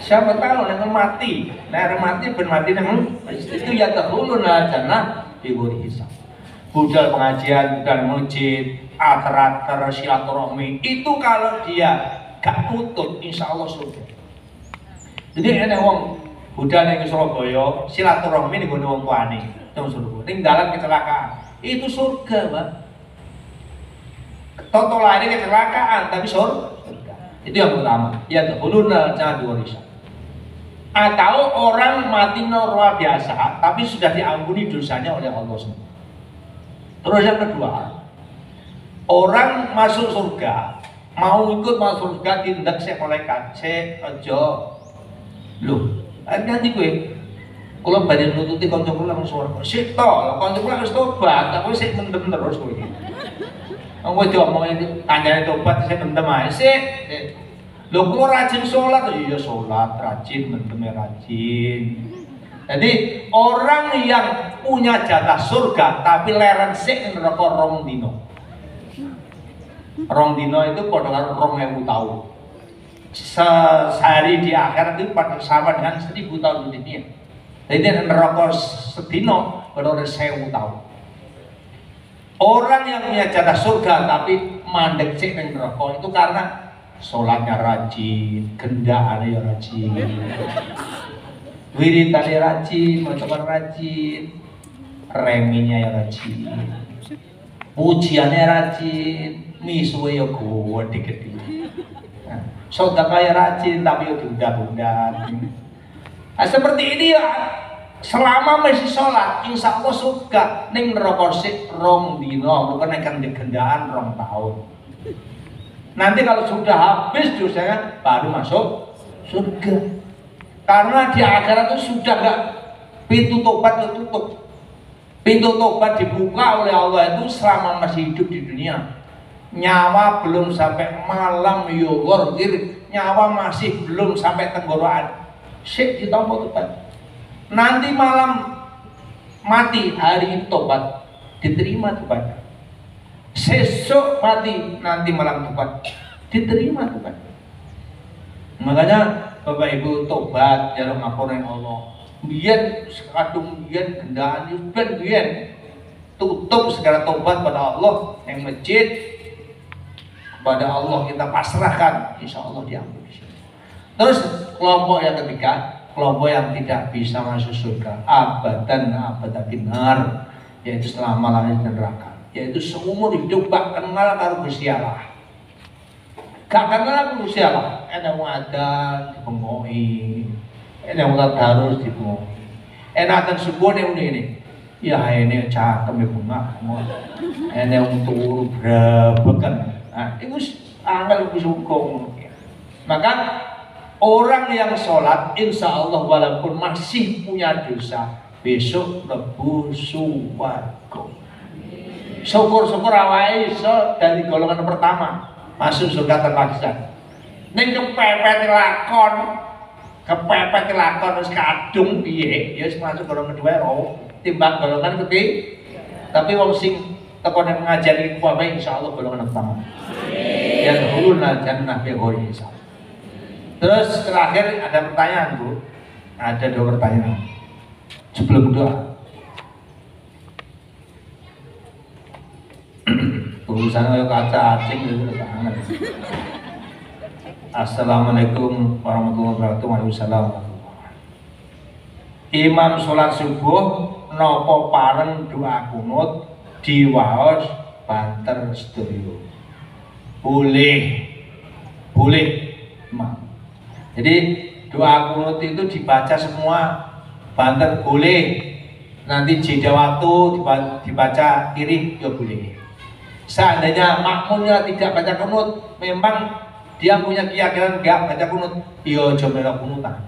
Siapa tahu yang mati, bermati itu ya terulun jannah bighairi hisab. Budal pengajian, budal masjid, ater-ater silaturahmi itu kalau dia gak nutut insya Allah surga. Jadi ada wong budal yang ke Surabaya silaturahmi nih gue wong tuane, yang surga. Ning dalam kecelakaan itu surga, Pak. Toto lain kecelakaan tapi surga. Itu yang pertama. Ya terulun jannah bighairi hisab. Atau orang mati luar biasa tapi sudah diampuni dosanya oleh Allah SWT. Terus yang kedua, orang masuk surga, mau ikut masuk surga tindak sik malaikat, sik aja. Lho, nanti gue kalau badhe nututi kanca kula nang swarga, sik to, kanca kula wis tobat, tapi sik mendem terus kowe iki. Wong diomong itu tanyane tobat sik mendem ae sik. Lho kula rajin salat, iya salat rajin, mendeme rajin. Jadi orang yang punya jatah surga tapi leren sik neraka rong dino. Rong dino itu padha karo 2000 tahun. Sehari di akhirat itu pada sama dengan 1000 tahun di dunia. Jadi neraka sedino padha 1000 tahun. Orang yang punya jatah surga tapi mandek sik ning neraka itu karena sholatnya rajin, gendaannya rajin. Wiritane rajin, macakan rajin, reminya ya rajin, pujiannya rajin, misuwe ya gede-gede. Sedekah ya rajin, tapi ya diundang-undang. Nah, seperti ini ya, selama masih sholat, insya Allah surga. Ning neraka sik rong dino, bukan akan digendaan rong tahun. Nanti kalau sudah habis dosanya, baru masuk surga. Karena di akhirat itu sudah gak pintu tobat tertutup. Pintu tobat dibuka oleh Allah itu selama masih hidup di dunia. Nyawa belum sampai malam yughorgir, nyawa masih belum sampai tenggorokan. Sik ditampa tobat. Nanti malam mati hari tobat diterima tobat. Sesuk mati nanti malam tobat diterima tobat. Makanya Bapak Ibu tobat jaluk ngapura Allah. Biyen kadung biyen gendaan ben biyen tutup segala tobat pada Allah yang masjid kepada Allah kita pasrahkan, insya Allah diampuni. Terus kelompok yang ketiga, kelompok yang tidak bisa masuk surga abadan binar, yaitu selama-lamanya neraka, yaitu seumur hidup gak kenal karo Gusti Allah. Gak kenal Gusti Allah, ada wadah dibengoi, ada wadah harus dibengoi, enakan subuh ini. Ya ini cakep bunga, ini untuk berebekan. Nah, itu angel sukong. Maka orang yang sholat, insya Allah walaupun masih punya dosa, besok lebu suwargo. Syukur-syukur awai iso dari golongan pertama masuk surga tanpa hisab. Ning kepepet lakon wis kadung piye, ya wis masuk golongan kedua ro. Timbang golongan ketiga, tapi wong sing teko nang ngajari kuwi insyaallah golongan pertama. Ya dahuluna jannah bi ghairi hisab. Terus terakhir ada pertanyaan, Bu. Ada 2 pertanyaan. Sebelum doa. Tulisan kayak kaca acing gitu banget. Assalamualaikum warahmatullahi wabarakatuh. Waalaikumsalam. Imam sholat subuh nopo pareng doa kunut diwaos banter studio. Boleh, Imam. Jadi doa kunut itu dibaca semua banter boleh. Nanti jeda waktu dibaca kiri ya boleh. Seandainya makmumnya tidak baca kunut, memang dia punya keyakinan enggak baca kunut, ya jomelo kunutan.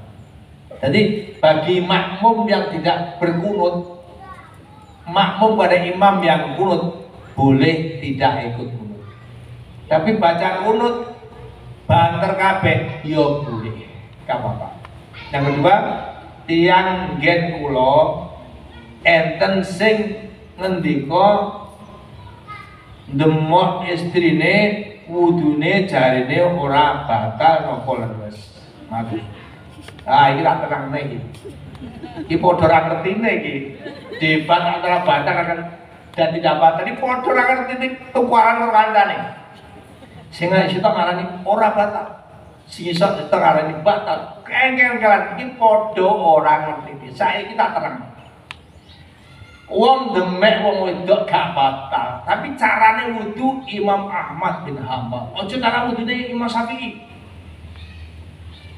Jadi bagi makmum yang tidak berkunut, makmum pada imam yang kunut boleh tidak ikut kunut. Tapi baca kunut banter kabeh ya boleh, gak apa-apa. Yang kedua, tiang gen kula enten sing ngendika demok istrine wudune jarine ora batal napa leres. Mati. Ah iki ra tenang iki. Iki padha ra ngertine iki. Debat antara batal dan tidak batal iki padha ra ngertine tukaran karo kancane. Sing iso ngarani ora batal. Sing iso ngarani batal. Kengkel-kelan iki padha ora ngertine. Saiki tak terang. Wong demek wong wedok gak batal, tapi carane wudu Imam Ahmad bin Hambal. Ojo cara wudune Imam Syafi'i.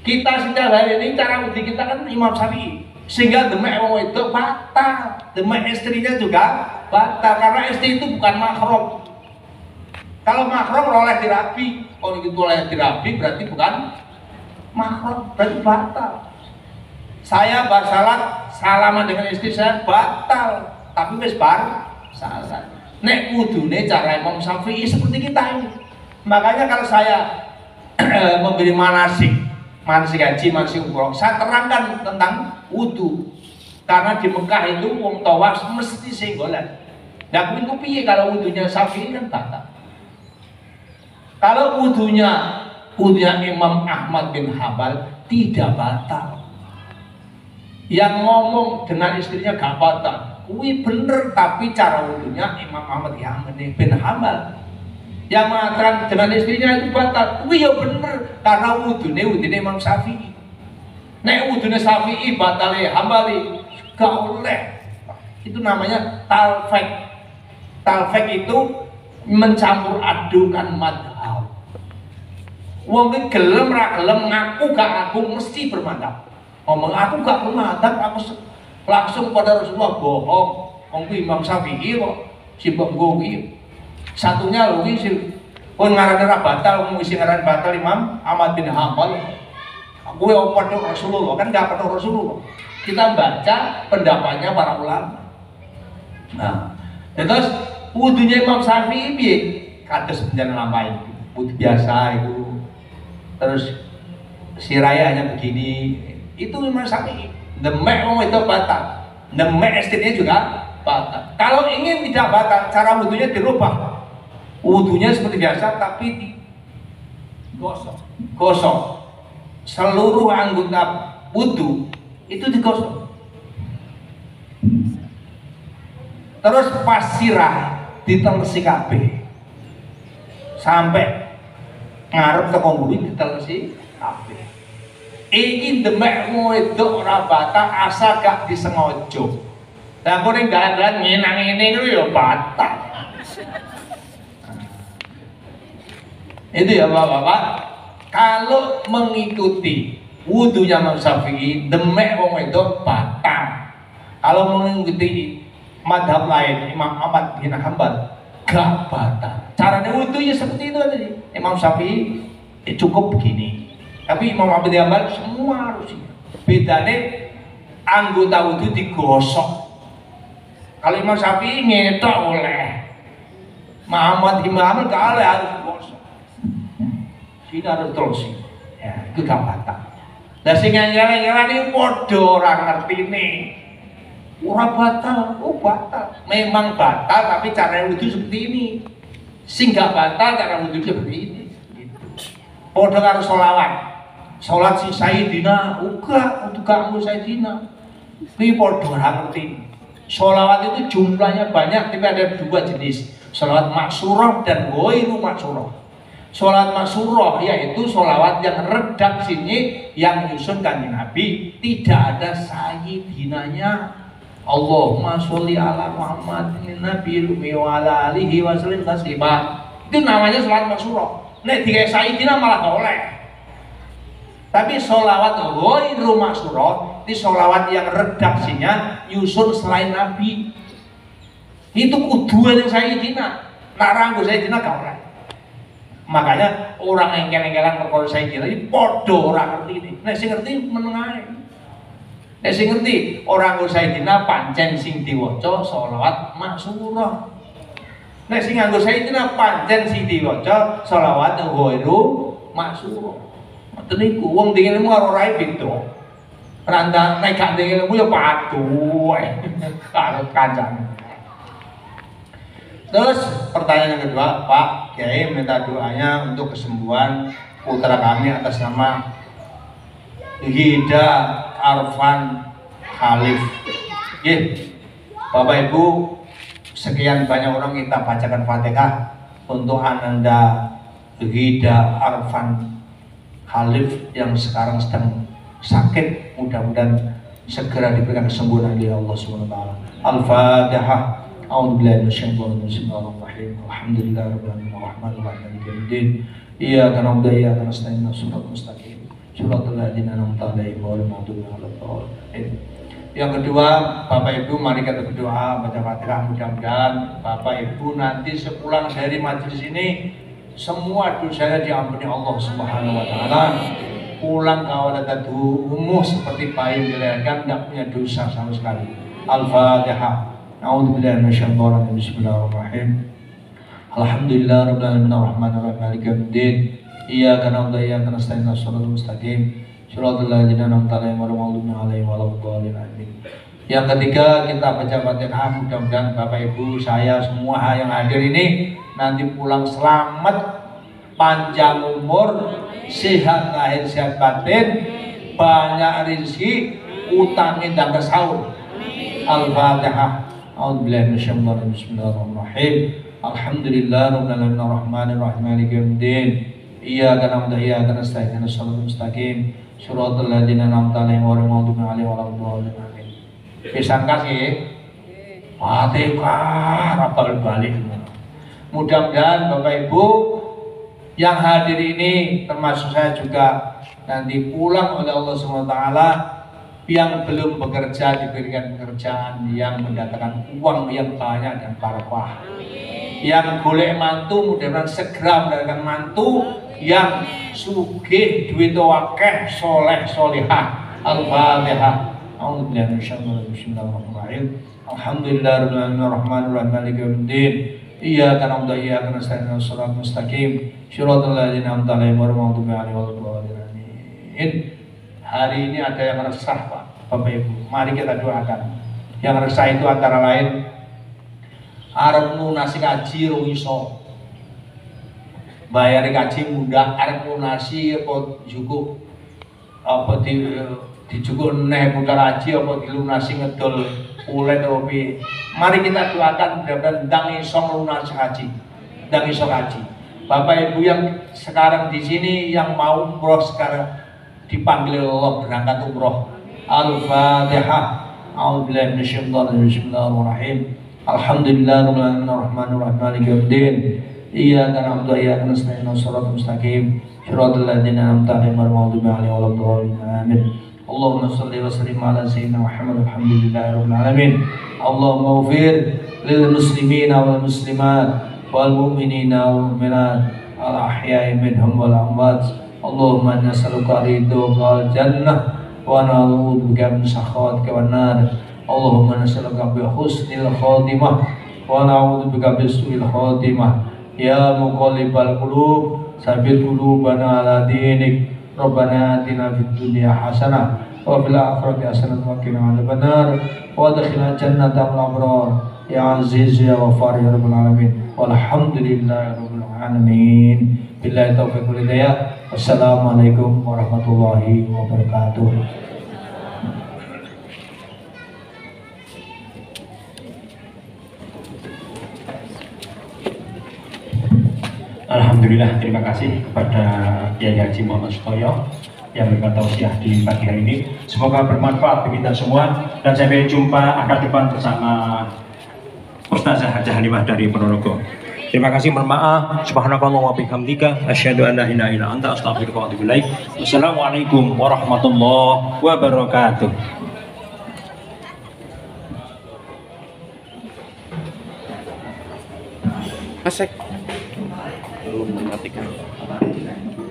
Kita setiap hari ini cara wudhu kita kan Imam Syafi'i, sehingga demek wong wedok batal, demek istrinya juga batal karena istri itu bukan mahram. Kalau mahram oleh dirabi, kalau itu oleh dirabi berarti bukan mahram, berarti batal. Saya bersalat salaman dengan istri saya batal, tapi wis bar salat. Nek wudune cara Imam Syafi'i seperti kita ini. Makanya kalau saya memberi manasik haji, manasik umroh, saya terangkan tentang wudhu. Karena di Mekah itu wong tawaf mesti senggolan. Nah, itu piye kalau wudhunya Syafi'i kan batal. Kalau wudhunya Imam Ahmad bin Hambal tidak batal. Yang ngomong dengan istrinya gak batal, kuwi bener, tapi cara wudhunya Imam Ahmad bin Hambal. Yang mengatakan dengan istrinya itu batal, kuwi ya bener karena wudhunya Imam Syafi'i. Nek wudhunya Syafi'i batale Hambali gak oleh. Itu namanya talfek. Talfek itu mencampur adukan madhab. Wong iki gelem ra gelem ngaku gak aku mesti bermadhab. Ngomong aku gak bermadhab, aku langsung pada Rasulullah bohong. Wong Imam Syafi'i kok sibuk kuwi. Satunya lho iki sing kon ngarane ra batal, wong sing ngarane batal Imam Ahmad bin Hambal. Aku yo padha Rasulullah, kan gak padha Rasulullah. Kita baca pendapatnya para ulama. Nah, terus wudhunya Imam Syafi'i piye? Kados benjana lampahi. Wudhu biasa itu. Terus siraya hanya begini. Itu Imam Syafi'i. Demek wong itu batal. Demek istrinya juga batal. Kalau ingin tidak batal, cara wudhunya dirubah. Wudhunya seperti biasa tapi digosok. Seluruh anggota wudhu itu digosok. Terus pas sirah ditelesi kabeh. Sampai ngarep teko mburi ditelesi kabeh. Iki demek wedok ora batal asa gak disengaja. Lah kok ning dalan ngenang ngene iku ya batal. Itu ya Bapak-bapak, kalau mengikuti wudunya Imam Syafi'i demek wong wedok batal. Kalau mengikuti madhab lain Imam Ahmad bin Hanbal gak batal. Caranya wudunya seperti itu tadi. Imam Syafi'i cukup begini. Tapi Imam Ahmad bin Hanbal semua harus. Bedanya anggota wudu digosok. Kalau Imam Syafi'i ngetok oleh. Muhammad bin Hanbal gak oleh harus digosok. Sini harus terus. Ya, itu gak batal. Lah sing ngeleng-ngeleng iki padha ora ngertine. Ora batal, oh batal. Memang batal tapi cara wudu seperti ini. Sing gak batal cara wudu seperti ini. Gitu. Padha karo selawat. Salat si Sayyidina, uga untuk kamu Sayyidina. Kuwi padha ora ngerti. Selawat itu jumlahnya banyak, tapi ada dua jenis. Selawat maksurah dan ghairu maksurah. Selawat maksurah yaitu selawat yang redaksinya yang nyusun kanjeng Nabi tidak ada sayyidinanya. Allahumma sholli ala Muhammad Nabi wa ala alihi wasallim taslima. Itu namanya selawat maksurah. Nek digawe sayyidina malah gak oleh. Tapi sholawat ghairu maksurah itu sholawat yang redaksinya nyusun selain Nabi. Itu kuduan yang sayyidina. Nak ranggo sayyidina gak oleh. Makanya orang yang engkel-engkelan perkara sayyidina iki padha ora ngerti ini. Nek sing ngerti meneng ae. Nek sing ngerti ora nggo sayyidina pancen sing diwaca sholawat maksurah. Nek sing nganggo sayyidina pancen sing diwaca sholawat ghairu maksurah. Ngoten niku wong ndek ilmu karo ora beda. Randa nek gak ndek ilmu ya padu wae karo kancane. Terus pertanyaan yang kedua, Pak Kiai minta doanya untuk kesembuhan putra kami atas nama Hida Arfan Khalif. Bapak Ibu, sekian banyak orang kita bacakan Fatihah untuk Ananda Hida Arfan Khalif yang sekarang sedang sakit. Mudah-mudahan segera diberikan kesembuhan oleh Allah Subhanahu wa taala. Al-Fatihah. A'udzubillahi minasyaitonir rajim. Bismillahirrahmanirrahim. Alhamdulillahirabbil alamin arrahmanir rahim maliki yaumiddin. Iyyaka na'budu wa iyyaka nasta'in ihdinas mustaqim. Shiratal ladzina an'amta 'alaihim ghairil maghdubi 'alaihim waladdallin. Yang kedua, Bapak Ibu mari kita berdoa baca Fatihah, mudah-mudahan Bapak Ibu nanti sepulang dari majelis ini semua dosanya diampuni Allah Subhanahu wa taala. Pulang kawadatan umuh seperti bayi dilahirkan tidak punya dosa sama sekali. Al-Fatihah. A'udzubillahi minasyaitonir rajim. Bismillahirrahmanirrahim. Alhamdulillahirabbil alamin arrahmanir rahim maliki yaumiddin. Iyyaka na'budu wa iyyaka nasta'in ihdinas siratal mustaqim. Shiratal ladzina an'amta 'alaihim ghairil maghdubi 'alaihim waladdallin. Amin. Yang ketiga, kita baca Fatihah, mudah-mudahan Bapak Ibu, saya semua yang hadir ini nanti pulang selamat, panjang umur, sehat lahir sehat batin, banyak rezeki, utangin dan sahur. Al-Fatihah. A'udzubillahi minasyaitonir rajim. Bismillahirrahmanirrahim. Alhamdulillahirabbil alamin arrahmanir rahim maliki yaumiddin. Iyyaka na'budu wa iyyaka nasta'in ihdinas siratal mustaqim. Shiratal ladzina an'amta 'alaihim ghairil maghdubi 'alaihim waladdallin. Amin. Pisangkas nggih. Fatihah rapal balik. Mudah-mudahan Bapak Ibu yang hadir ini termasuk saya juga nanti pulang oleh Allah SWT. Yang belum bekerja diberikan pekerjaan yang mendatangkan uang yang banyak dan barokah. Yang boleh mantu mudah-mudahan segera mendapatkan mantu yang sugih duit wakeh soleh solehah. Al-Fatihah. A'udzubillahi minasyaitonir rajim. Bismillahirrahmanirrahim. Alhamdulillahirabbil alamin arrahmanir rahim maliki yaumiddin. Iyyaka na'budu wa iyyaka nasta'in ihdinas siratal mustaqim. Shiratal ladzina an'amta 'alaihim ghairil maghdubi 'alaihim waladdallin. Amin. Hari ini ada yang resah Pak, Bapak Ibu. Mari kita doakan. Yang resah itu antara lain arep lunasi kaji ro iso. Bayar kaji mudah, arep lunasi apa cukup. apa dijukuk neh putar haji apa dilunasi ngedol ulet opi. Mari kita doakan mudah-mudahan ndang iso nglunasi haji. Ndang iso haji. Bapak Ibu yang sekarang di sini yang mau umroh sekarang dipanggil Allah berangkat umroh. Al-Fatihah. A'udzubillahi minasyaitonir rajim. Bismillahirrahmanirrahim. Alhamdulillahirabbil alamin arrahmanir rahim maliki yaumiddin. Iyyaka na'budu wa iyyaka nasta'in shiratal mustaqim shiratal ladzina an'amta 'alaihim ghairil maghdubi 'alaihim waladdallin. Amin. Allahumma shalli wa sallim ala sayyidina Muhammad alhamdulillahirabbil alamin. Allahumma ighfir lil muslimina wal muslimat wal mu'minina wal mu'minat al ahya'i minhum wal amwat. Allahumma nas'aluka ridhaka wal jannah wa na'udzubika min sakhatika wan nar. Allahumma nas'aluka bi husnil khatimah wa na'udzubika bi su'il khatimah. Ya muqallibal qulub tsabbit qulubana ala dinik. Rabbana atina fid dunya hasanah wa fil akhirati hasanah wa qina adzabannar wa adkhilna jannatal abrar ya aziz ya ghafar ya rabbal alamin. Walhamdulillahi rabbil alamin. Billahi taufiq wal hidayah. Wassalamualaikum warahmatullahi wabarakatuh. Alhamdulillah, terima kasih kepada Kiai Haji Muhammad Sutoyo yang memberikan tausiah di pagi hari ini. Semoga bermanfaat bagi kita semua dan sampai jumpa akan depan bersama Ustazah Hajah Halimah dari Ponorogo. Terima kasih, mohon maaf. Subhanakallah wa bihamdika asyhadu an la ilaha illa anta astaghfiruka wa atubu ilaik. Wassalamualaikum warahmatullahi wabarakatuh. Asik. Belum matikan.